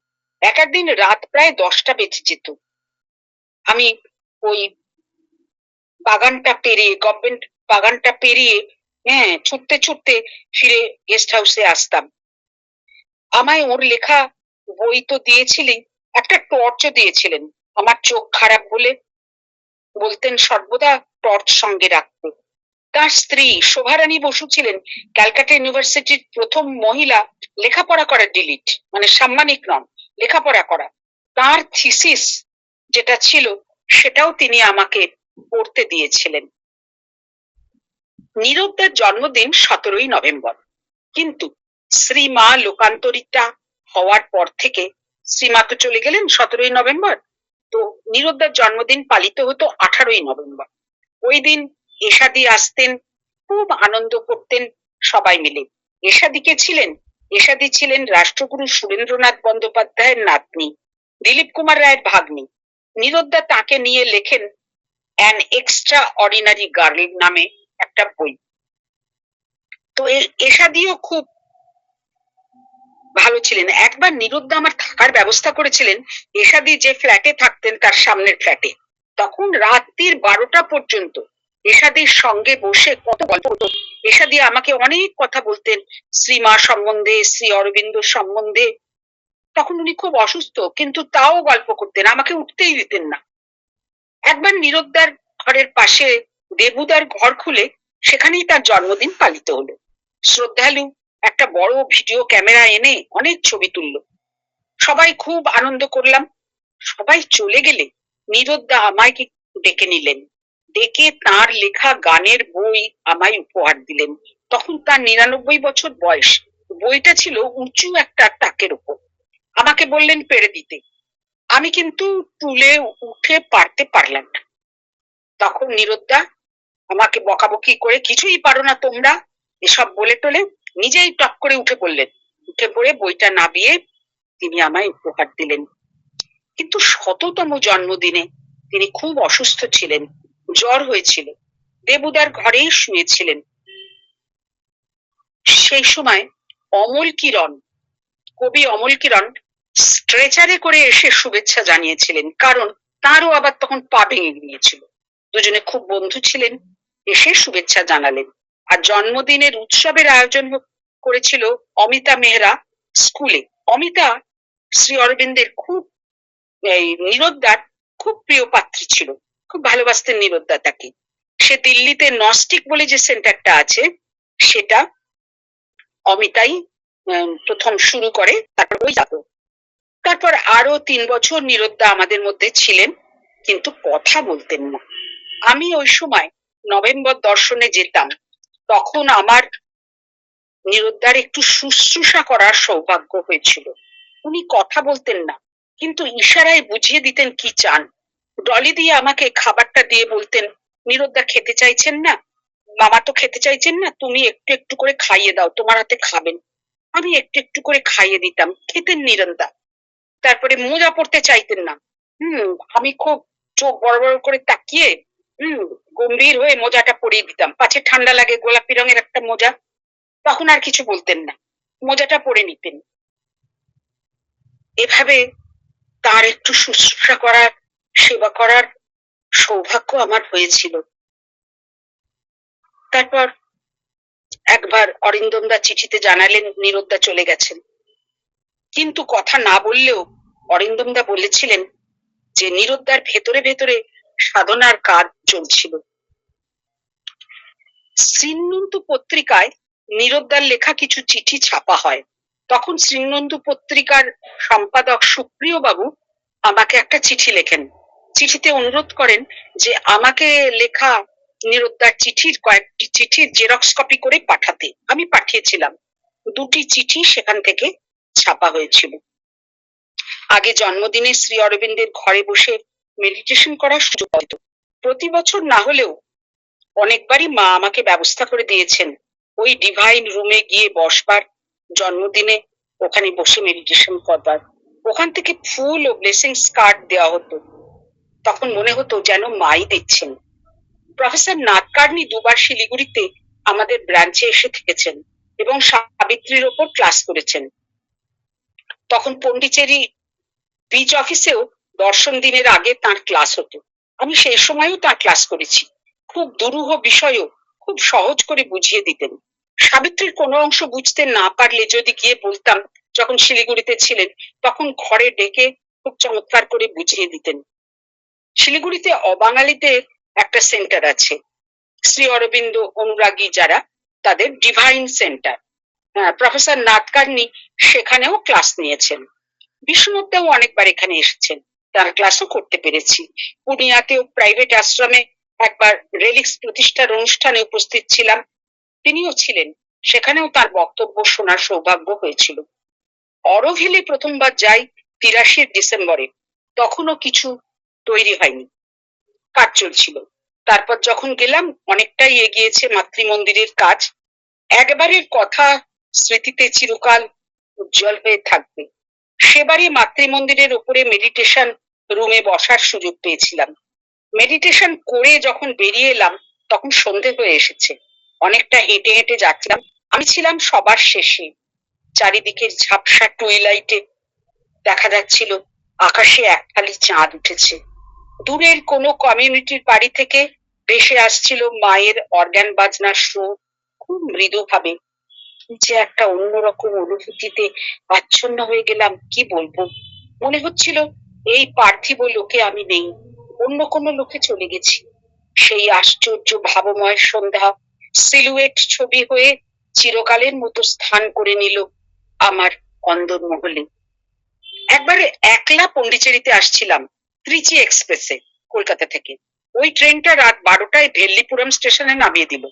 এক একদিন রাত প্রায় 10টা বেজে যেত। আমি ওই বাগানটা পেরিয়ে, গভর্নমেন্ট বাগানটা পেরিয়ে ছুটতে ছুটতে ফিরে গেস্ট হাউসে আসতাম। আমায় ওর লেখা বই তো দিয়েছিলেন, একটা টর্চও দিয়েছিলেন। আমার চোখ খারাপ বলে বলতেন সর্বদা টর্চ সঙ্গে রাখতে। তার স্ত্রী শোভারানী বসু ছিলেন ক্যালকাটা ইউনিভার্সিটির প্রথম মহিলা লেখাপড়া করা ডিলিট, মানে সাম্মানিক নন, লেখাপড়া করা। তার থিসিস যেটা ছিল সেটাও তিনি আমাকে পড়তে দিয়েছিলেন। নীরবদার জন্মদিন 17ই নভেম্বর, কিন্তু শ্রীমা লোকান্তরিতা হওয়ার পর থেকে, শ্রীমা তো চলে গেলেন 17ই নভেম্বর, তো নীরবদার জন্মদিন পালিত হতো 18ই নভেম্বর। ওই দিন এশাদি আসতেন, খুব আনন্দ করতেন সবাই মিলে। এশাদি ছিলেন রাষ্ট্রগুরু সুরেন্দ্রনাথ বন্দ্যোপাধ্যায়ের নাতনি, দিলীপ কুমার রায়ের ভাগ্নি। নীরবদা তাকে নিয়ে লেখেন অ্যান এক্সট্রা অর্ডিনারি গার্ল নামে একটা বই। তো এশাদিও খুব ভালো ছিলেন। একবার নীরবদা আমার থাকার ব্যবস্থা করেছিলেন এশাদি যে ফ্ল্যাটে থাকতেন তার সামনের ফ্ল্যাটে। তখন রাত্রির 12টা পর্যন্ত এশাদির সঙ্গে বসে কত গল্প হতো। এশাদি আমাকে অনেক কথা বলতেন শ্রীমা সম্বন্ধে, শ্রী অরবিন্দ সম্বন্ধে। তখন উনি খুব অসুস্থ, কিন্তু তাও গল্প করতেন, আমাকে উঠতেই দিতেন না। একবার নীরবদার ঘরের পাশে দেবুদার ঘর খুলে সেখানেই তার জন্মদিন পালিত হলো। শ্রদ্ধালু একটা বড় ভিডিও ক্যামেরা এনে অনেক ছবি তুললো। সবাই খুব আনন্দ করলাম। সবাই চলে গেলে নীরবদা আমায় ডেকে নিলেন, ডেকে তার লেখা গানের বই আমায় উপহার দিলেন। তখন তার 99 বছর বয়স। বইটা ছিল উঁচু একটা তাকের উপর। আমাকে বললেন পেরে দিতে। আমি কিন্তু তুলে উঠে পারতে পারলাম না। তখন নীরবদা আমাকে বকাবকি করে, কিছুই পারো না তোমরা, এসব বলে টলে নিজেই টপ করে উঠে পড়লেন। উঠে পড়ে বইটা নামিয়ে তিনি আমায় উপহার দিলেন। কিন্তু 100তম জন্মদিনে তিনি খুব অসুস্থ ছিলেন, জ্বর হয়েছিল, দেবুদার ঘরেই শুয়েছিলেন। সেই সময় কবি অমল কিরণ স্ট্রেচারে করে এসে শুভেচ্ছা জানিয়েছিলেন, কারণ তারও আবার তখন পা ভেঙে গিয়েছিল। দুজনে খুব বন্ধু ছিলেন, এসে শুভেচ্ছা জানালেন। আর জন্মদিনের উৎসবের আয়োজন করেছিল অমিতা মেহরা স্কুলে। অমিতা শ্রী অরবিন্দের খুব, নীরবদার খুব প্রিয় পাত্রী ছিল, খুব ভালোবাসতেন নীরবদা তাকে। সে দিল্লিতে নস্টিক বলে যে সেন্টারটা আছে, সেটা অমিতাই প্রথম শুরু করে, তারপর ওই যাতো। তারপর আরো 3 বছর নীরবদা আমাদের মধ্যে ছিলেন, কিন্তু কথা বলতেন না। আমি ওই সময় নভেম্বর দর্শনে যেতাম, তখন আমার নীরবদার একটু শুশ্রূষা করার সৌভাগ্য হয়েছিল। উনি কথা বলতেন না, কিন্তু ইশারায় বুঝিয়ে দিতেন কি চান। ডলি দিয়ে আমাকে খাবারটা দিয়ে বলতেন, নীরবদা খেতে চাইছেন না, মামা তো খেতে চাইছেন না, তুমি একটু একটু করে খাইয়ে দাও, তোমার হাতে খাবেন। আমি একটু একটু করে খাইয়ে দিতাম, খেতেন নীরবদা। তারপরে মোজা পড়তে চাইতেন না। আমি খুব চোখ বড় বড় করে তাকিয়ে গম্ভীর হয়ে মোজাটা পরিয়ে দিতাম, পাছে ঠান্ডা লাগে, গোলাপি রঙের একটা মোজা। তখন আর কিছু বলতেন না, মোজাটা পরে নিতেন। এভাবে তার একটু শুশ্রূষা করার, সেবা করার সৌভাগ্য আমার হয়েছিল। তারপর একবার অরিন্দমদা চিঠিতে জানালেন নীরবদা চলে গেছেন, কিন্তু কথা না বললেও অরিন্দমদা বলেছিলেন যে নীরবদার ভেতরে ভেতরে সাধনার কাজ চলছিল। শ্রীনন্দু পত্রিকায় নীরবদার লেখা কিছু চিঠি ছাপা হয়। তখন শ্রীনন্দু পত্রিকার সম্পাদক সুপ্রিয় বাবু আমাকে একটা চিঠি লেখেন। চিঠিতে অনুরোধ করেন যে আমাকে লেখা নীরবদার চিঠির কয়েকটি চিঠির জেরক্স কপি করে পাঠাতে। আমি পাঠিয়েছিলাম। 2টি চিঠি সেখান থেকে ছাপা হয়েছিল। আগে জন্মদিনে শ্রী অরবিন্দের ঘরে বসে মেডিটেশন করার সুযোগ হতো। প্রতি বছর না হলেও অনেকবারই মা আমাকে ব্যবস্থা করে দিয়েছেন ওই ডিভাইন রুমে গিয়ে বসবার, জন্মদিনে ওখানে বসে মেডিটেশন করবার। ওখান থেকে ফুল ও ব্লেসিংস কার্ড দেওয়া হতো। তখন মনে হতো যেন মাই দিচ্ছেন। প্রফেসর নাথকার্নি 2বার শিলিগুড়িতে আমাদের ব্রাঞ্চে এসে থেকেছেন এবং সাবিত্রীর ওপর ক্লাস করেছেন। তখন পন্ডিচেরি বিচ অফিসেও দর্শন দিনের আগে তার ক্লাস হতো। আমি সেই সময়ও তার ক্লাস করেছি। খুব দুরূহ বিষয়ও খুব সহজ করে বুঝিয়ে দিতেন। সাবিত্রীর কোনো অংশ বুঝতে না পারলে যদি গিয়ে বলতাম, যখন শিলিগুড়িতে ছিলেন তখন ঘরে ডেকে খুব চমৎকার করে বুঝিয়ে দিতেন। শিলিগুড়িতে অবাঙালিতে একটা সেন্টার আছে, শ্রী অরবিন্দ অনুরাগী যারা, তাদের ডিভাইন সেন্টার। প্রফেসর নাথকার্নি সেখানেও ক্লাস নিয়েছেন। বিষ্ণুদেও অনেকবার এখানে এসেছেন, তার ক্লাসও করতে পেরেছি। পূর্ণিয়াতেও প্রাইভেট আশ্রমে একবার রেলিক্স প্রতিষ্ঠার অনুষ্ঠানে উপস্থিত ছিলাম, তিনিও ছিলেন, সেখানেও তার বক্তব্য শোনার সৌভাগ্য হয়েছিল। অরোভিলে প্রথমবার যাই ৮৩ ডিসেম্বরে, তখনও কিছু তৈরি হয়নি, কাজ চলছিল। তারপর যখন গেলাম অনেকটাই এগিয়েছে মাতৃমন্দিরের কাজ। একবারের কথা স্মৃতিতে চিরকাল উজ্জ্বল হয়ে থাকবে। সেবারে মাতৃমন্দিরের উপরে মেডিটেশন রুমে বসার সুযোগ পেয়েছিলাম। মেডিটেশন করে যখন বেরিয়ে এলাম তখন সন্ধে হয়ে এসেছে। অনেকটা হেঁটে হেঁটে যাচ্ছিলাম। আমি ছিলাম সবার শেষে। চারিদিকের ঝাপসা টুইলাইটে দেখা যাচ্ছিল আকাশে এক ফালি চাঁদ উঠেছে। দূরের কোনো কমিউনিটির বাড়ি থেকে ভেসে আসছিল মায়ের অর্গান বাজনার সুর, খুব মৃদুভাবে। যে একটা অন্যরকম অনুভূতিতে আচ্ছন্ন হয়ে গেলাম, কি বলবো। মনে হচ্ছিল এই পার্থিব লোকে আমি নেই, অন্য কোনো লোকে চলে গেছি। সেই আশ্চর্য ভাবময় সন্ধ্যা সিলুয়েট ছবি হয়ে চিরকালের মতো স্থান করে নিল আমার অন্দরমহলে। একবার একলা পন্ডিচেরিতে আসছিলাম ত্রিচি এক্সপ্রেসে কলকাতা থেকে। ওই ট্রেনটা রাত ১২টায় ভেল্লিপুরম স্টেশনে নামিয়ে দিল।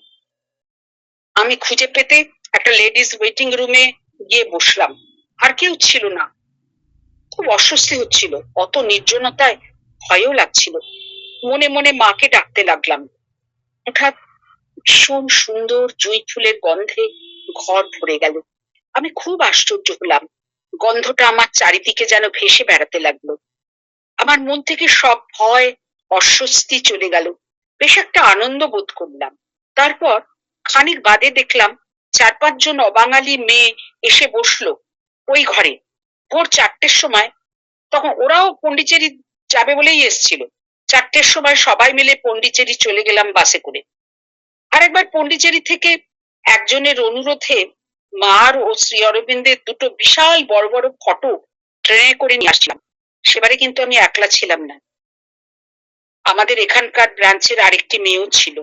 আমি খুঁজে পেতে একটা লেডিস ওয়েটিং রুমে গিয়ে বসলাম। আর কেউ ছিল না। খুব অস্বস্তি হচ্ছিল, অত নির্জনতায় ভয়ও লাগছিল। মনে মনে মাকে ডাকতে লাগলাম। হঠাৎ ভীষণ সুন্দর জুঁই ফুলের গন্ধে ঘর ভরে গেল। আমি খুব আশ্চর্য হলাম। গন্ধটা আমার চারিদিকে যেন ভেসে বেড়াতে লাগলো। আমার মন থেকে সব ভয় অস্বস্তি চলে গেল। বেশ একটা আনন্দ বোধ করলাম। তারপর খানিক বাদে দেখলাম ৪-৫ জন অবাঙালি মেয়ে এসে বসলো ওই ঘরে ভোর ৪টের সময়। তখন ওরাও পন্ডিচেরি যাবে বলেই এসছিল। ৪টের সময় সবাই মিলে পন্ডিচেরি চলে গেলাম বাসে করে। আরেকবার পন্ডিচেরি থেকে একজনের অনুরোধে মার ও শ্রী অরবিন্দের দুটো বিশাল বড় বড় ফটো ট্রেনে করে নিয়ে আসছিলাম। সেবারে কিন্তু আমি একলা ছিলাম না, আমাদের এখানকার ব্রাঞ্চের আরেকটি মেয়েও ছিল,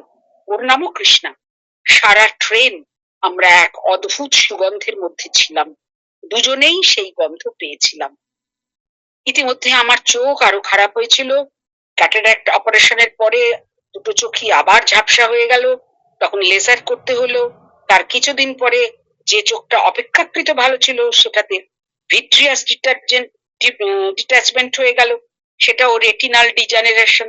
ওর নামও কৃষ্ণা। সারা ট্রেন আমরা এক অদ্ভুত সুগন্ধের মধ্যে ছিলাম, দুজনেই সেই গন্ধ পেয়েছিলাম। ইতিমধ্যে আমার চোখ আরো খারাপ হয়েছিল। ক্যাটারাক্ট অপারেশনের পরে দুটো চোখই আবার ঝাপসা হয়ে গেল, তখন লেজার করতে হলো। তার কিছুদিন পরে যে চোখটা অপেক্ষাকৃত ভালো ছিল সেটাতে ভিট্রিয়াস ডিট্যাচমেন্ট হয়ে গেল, সেটাও রেটিনাল ডিজেনারেশন।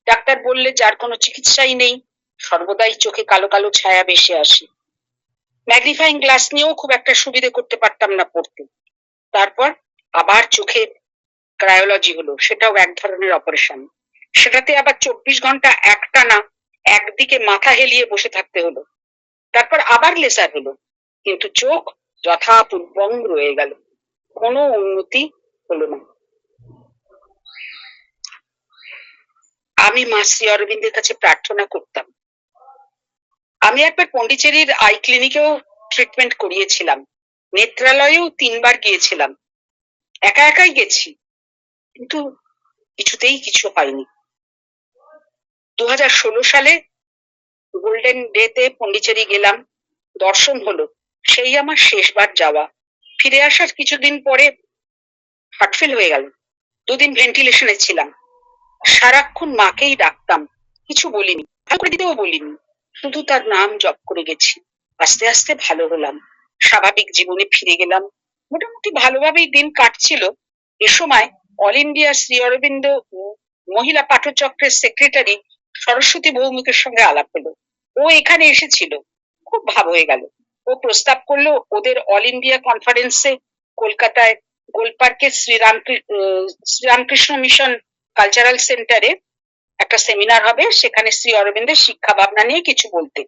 ডাক্তার বললে যার কোনো চিকিৎসাই নেই, সর্বদাই চোখে কালো কালো ছায়া ভেসে আসে। ম্যাগনিফাইং গ্লাস নিয়েও খুব একটা সুবিধে করতে পারতাম না পড়তে। তারপর আবার চোখে ক্রায়োলজি হলো, সেটাও এক ধরনের অপারেশন। সেটাতে আবার ২৪ ঘন্টা একটানা একদিকে মাথা হেলিয়ে বসে থাকতে হলো। তারপর আবার লেজার হলো, কিন্তু চোখ যথাপূর্বং রয়ে গেল, কোনো উন্নতি হলো না। আমি মা শ্রী অরবিন্দের কাছে প্রার্থনা করতাম। আমি একবার পন্ডিচেরির আই ক্লিনিকেও ট্রিটমেন্ট করিয়েছিলাম, নেত্রালয়েও ৩বার গিয়েছিলাম। একা একাই গেছি, কিন্তু কিছুতেই কিছু হয়নি। ২০১৬ সালে গোল্ডেন ডেতে পন্ডিচেরি গেলাম, দর্শন হলো, সেই আমার শেষবার যাওয়া। ফিরে আসার কিছুদিন পরে হার্ট ফেল হয়ে গেল, ২ দিন ভেন্টিলেশনে ছিলাম। সারাক্ষণ মাকেই ডাকতাম, কিছু বলিনি, ভালো করে দিতেও বলিনি, শুধু তার নাম জপ করে গেছি। আস্তে আস্তে ভালো হলাম, স্বাভাবিক জীবনে ফিরে গেলাম। মোটামুটি ভালোভাবেই দিন কাটছিল। এ সময় অল ইন্ডিয়া শ্রী অরবিন্দ মহিলা পাঠচক্রের সেক্রেটারি সরস্বতী ভৌমিকের সঙ্গে আলাপ হলো। ও এখানে এসেছিল, খুব ভাব হয়ে গেল। ও প্রস্তাব করলো ওদের অল ইন্ডিয়া কনফারেন্সে কলকাতায় গোলপার্কের শ্রীরামকৃষ্ণ মিশন কালচারাল সেন্টারে একটা সেমিনার হবে, সেখানে শ্রী অরবিন্দের শিক্ষা ভাবনা নিয়ে কিছু বলতে।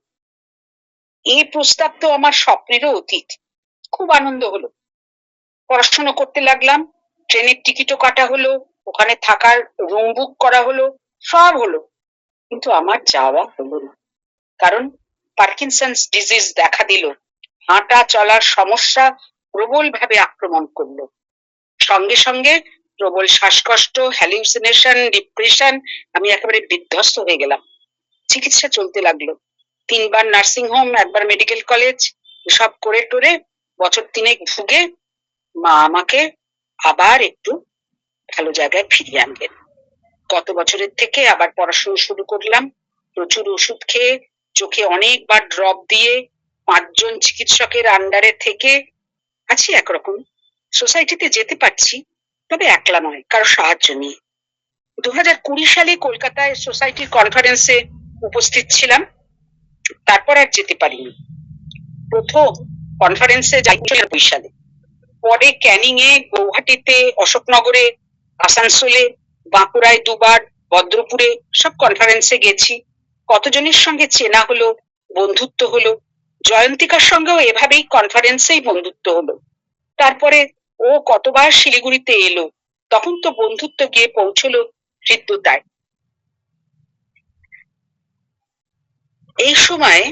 এই প্রস্তাব তো আমার স্বপ্নেরও অতীত। খুব আনন্দ হলো। পড়াশোনা করতে লাগলাম। ট্রেনের টিকিটও কাটা হলো, ওখানে থাকার রুম বুক করা হলো, সব হলো, কিন্তু আমার যাওয়া হলো না। কারণ পার্কিনসন্স ডিজিজ দেখা দিল, হাঁটা চলার সমস্যা প্রবল ভাবে আক্রমণ করলো, সঙ্গে সঙ্গে প্রবল শ্বাসকষ্ট, হ্যালিউসিনেশন, ডিপ্রেশন, আমি একেবারে বিধ্বস্ত হয়ে গেলাম। চিকিৎসা চলতে লাগলো, 3বার নার্সিং হোম, 1বার মেডিকেল কলেজ, সব করে টোরে বছর 3 ভুগে মা আমাকে আবার একটু ভালো জায়গায় ফিরিয়ে আনলেন। গত বছরের থেকে আবার পড়াশোনা শুরু করলাম, প্রচুর ওষুধ খেয়ে, চোখে অনেকবার ড্রপ দিয়ে, 5 জন চিকিৎসকের আন্ডারে থেকে আছি একরকম। সোসাইটিতে যেতে পারছি, তবে একলা নয়, কারো সাহায্য নিয়ে। 2020 সালে কলকাতায় সোসাইটির কনফারেন্সে উপস্থিত ছিলাম, তারপর আর যেতে পারিনি। প্রথম কনফারেন্সে যাই 2020 সালে, পরে ক্যানিং এ, গৌহাটিতে, অশোকনগরে, আসানসোলে, বাঁকুড়ায় 2বার, ভদ্রপুরে সব কনফারেন্সে গেছি। কতজনের সঙ্গে চেনা হলো, বন্ধুত্ব হলো। জয়ন্তিকার সঙ্গেও এভাবেই কনফারেন্সেই বন্ধুত্ব হলো। তারপরে ও কতবার শিলিগুড়িতে এলো, তখন তো বন্ধুত্ব গিয়ে পৌঁছলো হৃদ্যতায়। এই সময়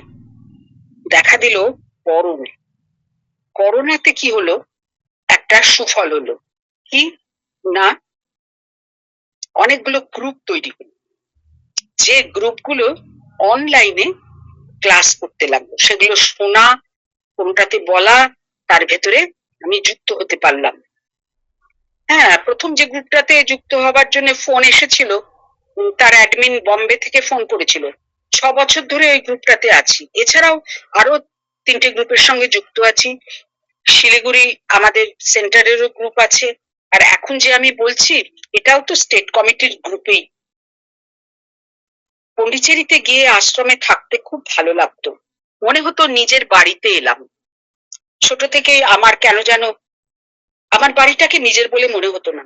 দেখা দিল করোনা। করোনাতে কি হলো, একটা সুফল হলো কি না, অনেকগুলো গ্রুপ তৈরি হলো, যে গ্রুপগুলো অনলাইনে ক্লাস করতে লাগলো, সেগুলো শোনা, কোনটাতে বলা, তার ভেতরে আমি যুক্ত হতে পারলাম। হ্যাঁ, প্রথম যে গ্রুপটাতে যুক্ত হবার জন্য ফোন এসেছিল, তার অ্যাডমিন বম্বে থেকে ফোন করেছিল। 6 বছর ধরে ওই গ্রুপটাতে আছি। এছাড়াও আরো 3টে গ্রুপের সঙ্গে যুক্ত আছি। শিলিগুড়ি আমাদের সেন্টারেরও গ্রুপ আছে, আর এখন যে আমি বলছি এটাও তো স্টেট কমিটির গ্রুপেই। পন্ডিচেরিতে গিয়ে আশ্রমে থাকতে খুব ভালো লাগতো, মনে হতো নিজের বাড়িতে এলাম। ছোট থেকে আমার কেন যেন আমার বাড়িটাকে নিজের বলে মনে হতো না,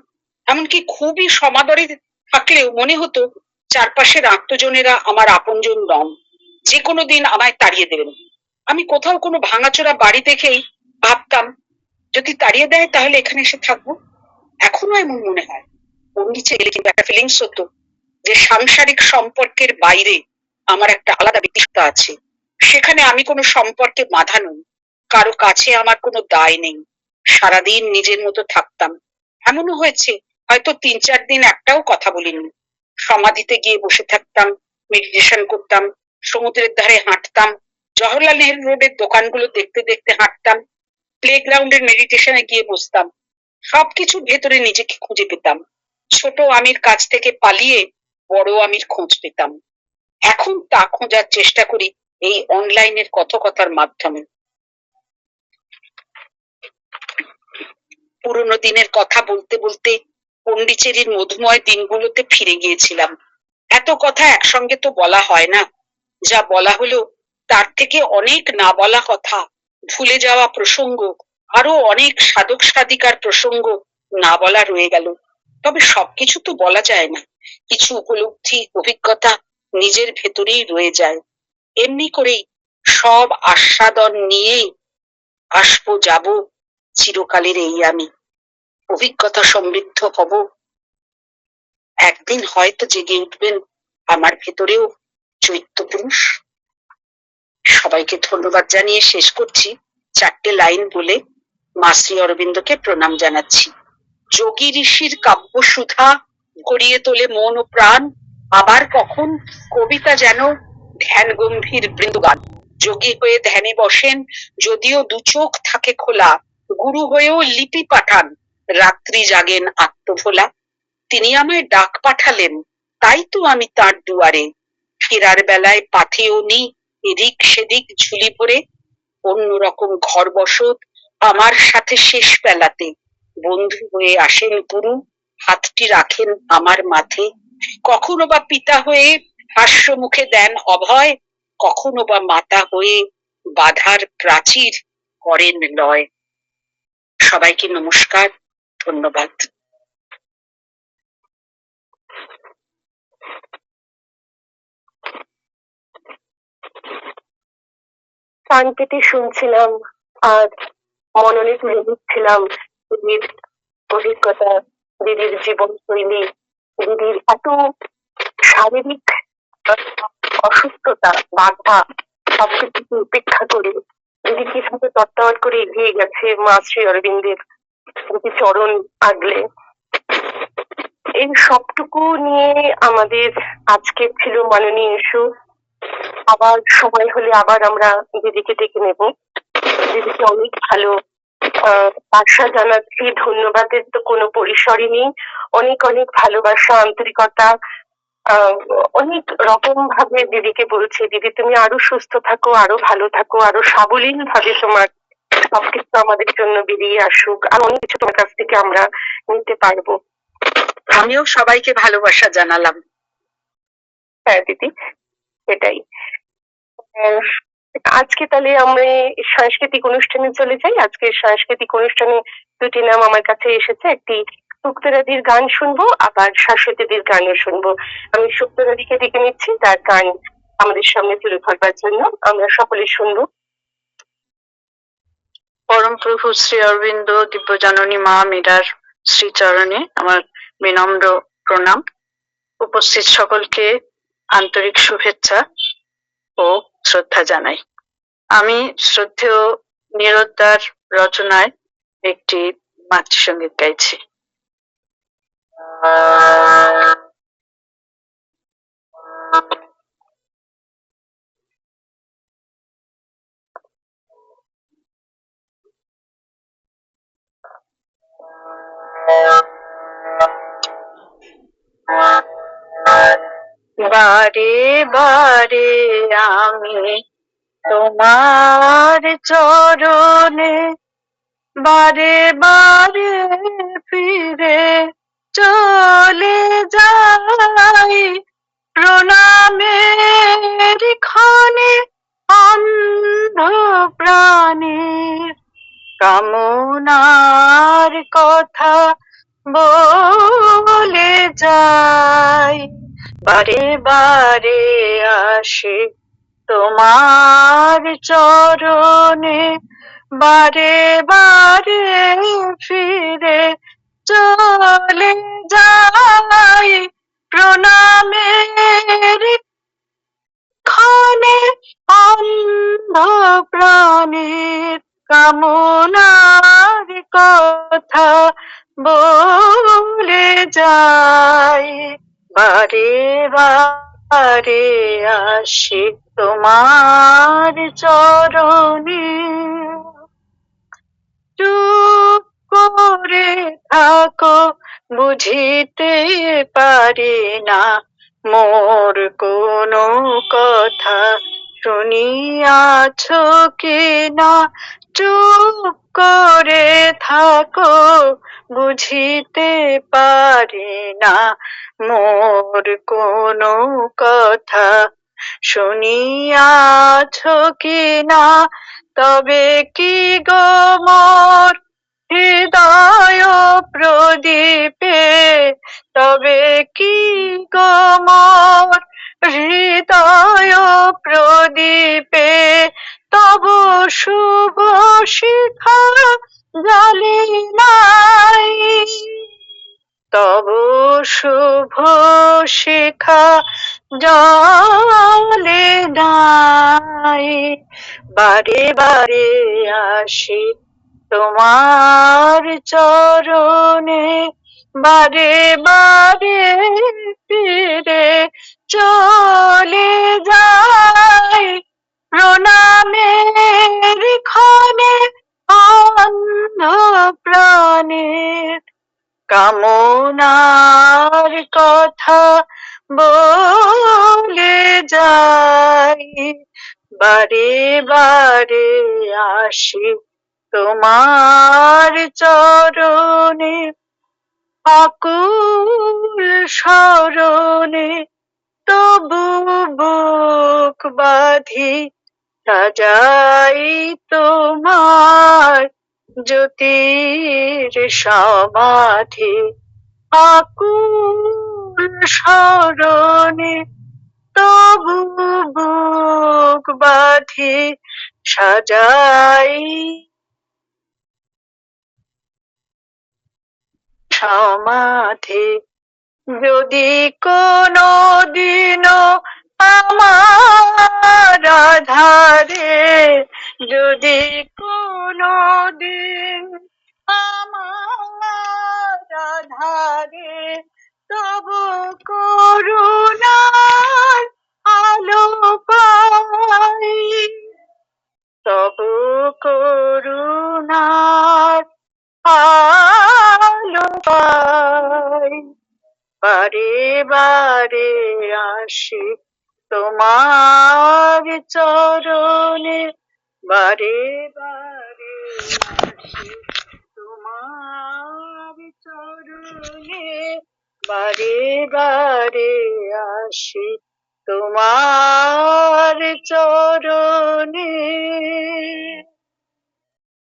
এমনকি খুবই সমাদরে থাকলেও মনে হতো চারপাশের আত্মজনেরা আমার আপনজন নন, যে কোনো দিন আমায় তাড়িয়ে দেবেন। আমি কোথাও কোনো ভাঙাচোরা বাড়ি দেখেই ভাবতাম, যদি তাড়িয়ে দেয় তাহলে এখানে এসে থাকবো। এখনো এমন মনে হয়। পন্ডিচেরি গেলে কিন্তু একটা ফিলিংস হতো যে সাংসারিক সম্পর্কের বাইরে আমার একটা আলাদা ব্যক্তিত্ব আছে, সেখানে আমি কোনো সম্পর্কে বাঁধা নই, কারো কাছে আমার কোনো দায় নেই, সারাদিন নিজের মতো থাকতাম। এমনও হয়েছে হয়তো 3-4 দিন একটাও কথা বলিনি। সমাধিতে গিয়ে বসে থাকতাম, মেডিটেশন করতাম, সমুদ্রের ধারে হাঁটতাম, জওহরলাল নেহরু রোডের দোকানগুলো দেখতে দেখতে হাঁটতাম, প্লেগ্রাউন্ডের মেডিটেশনে গিয়ে বসতাম। সবকিছুর ভেতরে নিজেকে খুঁজে পেতাম। ছোট আমির কাছ থেকে পালিয়ে বড় আমির খোঁজ পেতাম। এখন তা খোঁজার চেষ্টা করি এই অনলাইনের কথোকথার মাধ্যমে। পুরোনো দিনের কথা বলতে বলতে পন্ডিচেরির মধুময় দিনগুলোতে ফিরে গিয়েছিলাম। এত কথা একসঙ্গে তো বলা হয় না, যা বলা হলো তার থেকে অনেক না বলা কথা, ভুলে যাওয়া প্রসঙ্গ, আরো অনেক সাধক সাধিকার প্রসঙ্গ না বলা রয়ে গেল। তবে সবকিছু তো বলা যায় না, কিছু উপলব্ধি, অভিজ্ঞতা নিজের ভেতরেই রয়ে যায়। এমনি করেই সব আস্বাদন নিয়েই আসবো যাব চিরকালের এই আমি, অভিজ্ঞতা সমৃদ্ধ হব। একদিন হয়তো জেগে উঠবেন আমার ভেতরেও চৈত্য পুরুষ। সবাইকে ধন্যবাদ জানিয়ে শেষ করছি 4টে লাইন বলে, মা শ্রী অরবিন্দকে প্রণাম জানাচ্ছি। যোগী ঋষির কাব্য সুধা গড়িয়ে তোলে মন ও প্রাণ, আবার কখন কবিতা যেন ধ্যান গম্ভীর বৃন্দগান। যোগী হয়ে ধ্যানে বসেন, যদিও 2 চোখ থাকে খোলা, গুরু হয়েও লিপি পাঠান, রাত্রি জাগেন আত্মভোলা। তিনি আমায় ডাক পাঠালেন, তাই তো আমি তার দুয়ারে, ফেরার বেলায় পাথেও নি এদিক সেদিক ঝুলি ভরে। অন্যরকম ঘর বসত আমার সাথে শেষ বেলাতে, বন্ধু হয়ে আসেন গুরু, হাতটি রাখেন আমার মাথে। কখনো বা পিতা হয়ে হাস্য মুখে দেন অভয়, কখনো বা মাতা হয়ে বাধার প্রাচীর করেন লয়। সবাইকে নমস্কার, ধন্যবাদ। শান্তিতে শুনছিলাম আর মননে তুলে দিচ্ছিলাম অভিজ্ঞতা, দিদির জীবনশৈলী, দিদির এত শারীরিক অসুস্থতা, বাধা সবকিছুকে উপেক্ষা করে দিদি কিভাবে তত্ত্বাবধান করে এগিয়ে গেছে মা শ্রী অরবিন্দের দুটি চরণ আগলে। এই সবটুকু নিয়ে আমাদের আজকে ছিল মাননীয় ইস্যু। আবার সময় হলে আবার আমরা দিদিকে ডেকে নেব। দিদিকে অনেক ভালো আশা জানাচ্ছি, ধন্যবাদের তো কোনো পরিসরই নেই। অনেক অনেক ভালোবাসা, আন্তরিকতা, অনেক রকম ভাবে দিদিকে বলছি, দিদি তুমি আরো সুস্থ থাকো, আরো ভালো থাকো, আরো সাবলীল ভাবে তোমার সবকিছু আমাদের জন্য বেরিয়ে আসুক, আর অনেক কিছু তোমার কাছ থেকে আমরা নিতে পারবো। আমিও সবাইকে ভালোবাসা জানালাম। হ্যাঁ দিদি, সেটাই। আজকে তাহলে আমরা সাংস্কৃতিক অনুষ্ঠানে চলে যাই। আজকে সাংস্কৃতিক অনুষ্ঠানে দুটি নাম আমার কাছে এসেছে, একটি শুক্তরাদির গান শুনবো, আবার শাশ্বতীদের গানও শুনবো। আমি শুক্তরাদিকে ডেকে নিচ্ছি তার গান আমাদের সামনে তুলে ধরবার জন্য। আমরা সকলে শুনবো। পরম প্রভু শ্রী অরবিন্দ দিব্যজননী মা মীরার শ্রীচরণে আমার বিনম্র প্রণাম। উপস্থিত সকলকে আন্তরিক শুভেচ্ছা ও শ্রদ্ধা জানাই। আমি শ্রদ্ধেয় নিরোদ্দার রচনায় একটি মাতৃসঙ্গীত গাইছি। বারে বারে আমি তোমার চরণে বারে বারে ফিরে চলে যাই, প্রণামের ক্ষণে অন্ধ প্রাণের কামনার কথা বলে যাই। বারে বারে আসি তোমার চরণে, বারে বারে ফিরে চলে যাই, প্রণামের ক্ষণে অন্ধ প্রাণের কামনার কথা বলে যাই। বারে বারে আসি তোমার চরণে, চুপ করে থাকো বুঝিতে পারি না মোর কোনো কথা, শুনিয়াছ কি না। চুপ করে থাকো বুঝিতে পারি না মোর কোনো কথা, শুনিয়াছ কি না। তবে কি গো মোর হৃদয় প্রদীপে, তবে কি গো মোর হৃদয় প্রদীপে, তব শুভ শিখা জ্বলে নাই, তব শুভ শিখা জ্বলে নাই। বারে বারে আসি তোমার চরণে, বারে বারে ফিরে চলে যাই, প্রণামের ক্ষণে অন্ধ প্রাণের কামনার কথা বলে যাই। বারে বারে আসি তোমার চরণে, আকুল স্মরণে তবু বুক বাঁধি সাজাই তোমার জ্যোতির সমাধি। আকুল স্মরণে তবু বুক বাঁধি সাজাই সমাধি যদি কোনো দিনও আমার আধারে, যদি কোনো দিন আমার আধারে তবু করুণার আলো পাই, তবু করুণার আলো পাই। বারে বারে আসি তোমার চরণে, বারে বারে আসি তোমার চরণে, বারে বারে আসি তোমার চরণে।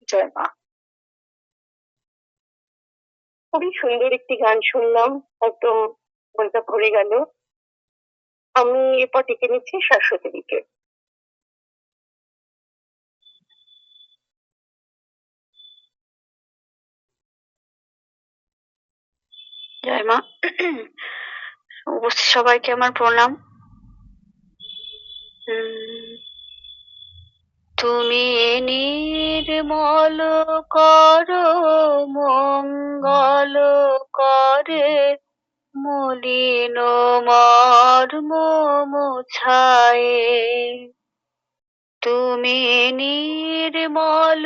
জয় মা। খুবই সুন্দর একটি গান শুনলাম, একদম মনটা ভরে গেল। আমি এরপর ডেকে নিচ্ছি শাশ্বতী দিকে। জয় মা। উপস্থিত সবাইকে আমার প্রণাম। তুমি নির্মল করো মঙ্গল করে, মলিন মর্ম মুছায়ে। তুমি নির্মল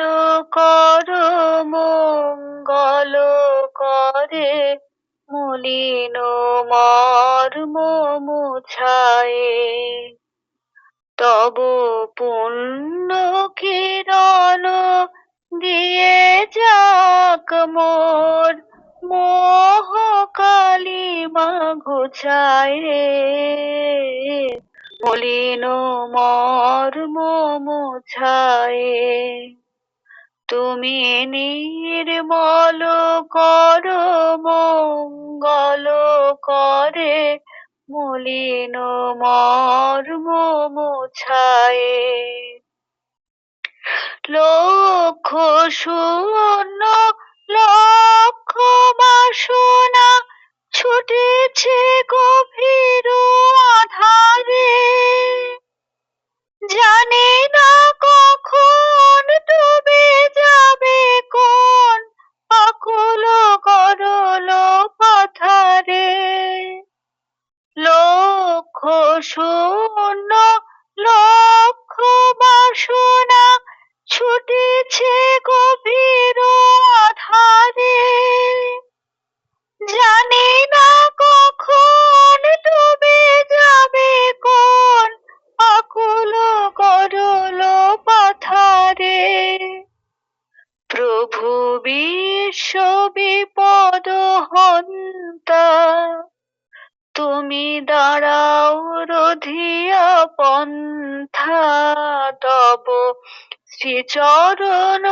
করো মঙ্গল করে, মলিন মর্ম মুছায়ে। তব পুণ্য কিরণ দিয়ে যাক মোর মোহ কালিমা ঘুচায়ে, মলিন মর্ম মুছায়ে। তুমি নির্মল করো মঙ্গল করে, মলিন মর্ম মুছায়ে। লক্ষ শূন্য লক্ষ বাসনা ছুটেছে গভীর আধারে, জানি না কখন ডুবে যাবে কোন আকুল করল পাথারে। লক্ষ শূন্য লক্ষ বাসনা ছুটেছে গভীর আধারে, জানি না কখন ডুবে যাবে কোন আকুল করল পাথারে। প্রভু বিশ্ব বিপদ হন্তা, তুমি দাঁড়াও রধিয়া পন্থা। তব শ্রীচরণ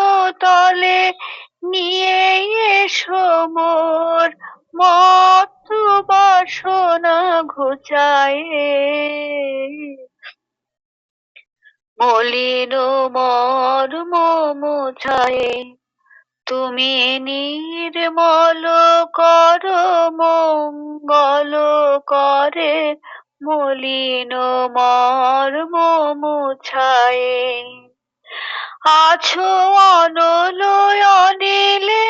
তলে নিয়ে এসো মোর মত্ত বাসনা ঘুচায়ে, মলিন মর্ম মুছায়ে। তুমি নির্মল করো মঙ্গল করে, মলিন মর্ম মুছায়ে। আছো অনল অনিলে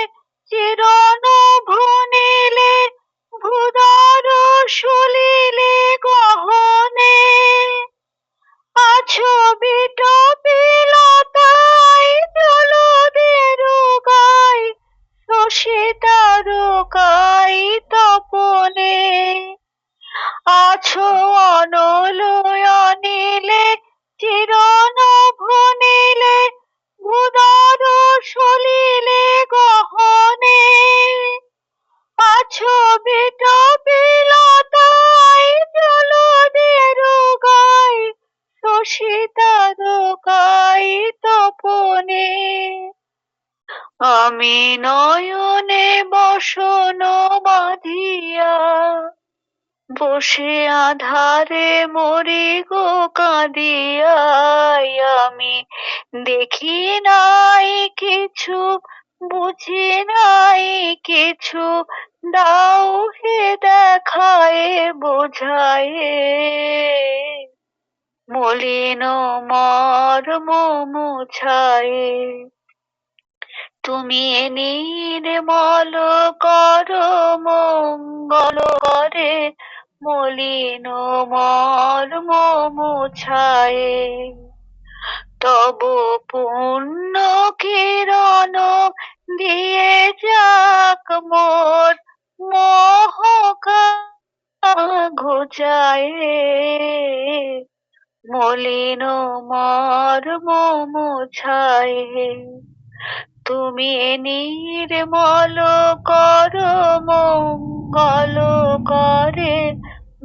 চিরন ভুনিলে, ভূধর সলিলে গহনে। আছো বিটপিলতায় জলদের গায়, শশী তারকায় তপনে। আছো অনল অনিলে চিরন ভুনিলে, ভূধর সলিলে গহনে। আছো বিটপিলতায় জলদের গায়, শশী তারকায় তপনে। আমি নয়নে বসন বাঁধিয়া, বসে আধারে মরি গো কাঁদিয়া। আমি দেখি নাই কিছু বুঝি নাই কিছু, দাও হে দেখায় বোঝায়ে, মলিন মর্ম মুছায়ে। তুমি নির্মল কর মঙ্গল করে, মলিন মর্ম মুছায়ে। তব পুণ্য কিরণ দিয়ে যাক মোর মোহকা ঘুচায়ে, মলিন মর্ম মুছায়ে। তুমি নির্মল কর মঙ্গল করে,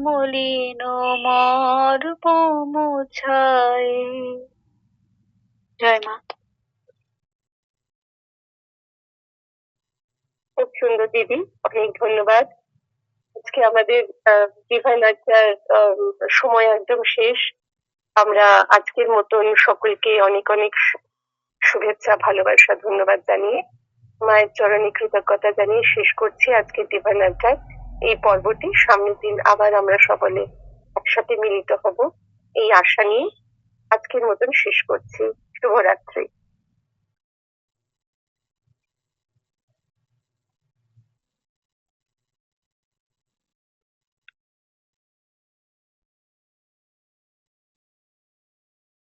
মলিন মর্ম মুছায়ে। জয় মা। খুব সুন্দর দিদি, অনেক ধন্যবাদ। আজকে আমাদের ডিভাইন আড্ডার সময় একদম শেষ। আমরা আজকের মতন সকলকে অনেক অনেক শুভেচ্ছা, ভালোবাসা, ধন্যবাদ জানিয়ে, মায়ের চরণে কৃতজ্ঞতা জানিয়ে শেষ করছি আজকের ডিভাইন আড্ডার এই পর্বটি। সামনের দিন আবার আমরা সকলে একসাথে মিলিত হব এই আশা নিয়ে আজকের মতন শেষ করছি। শুভরাত্রি।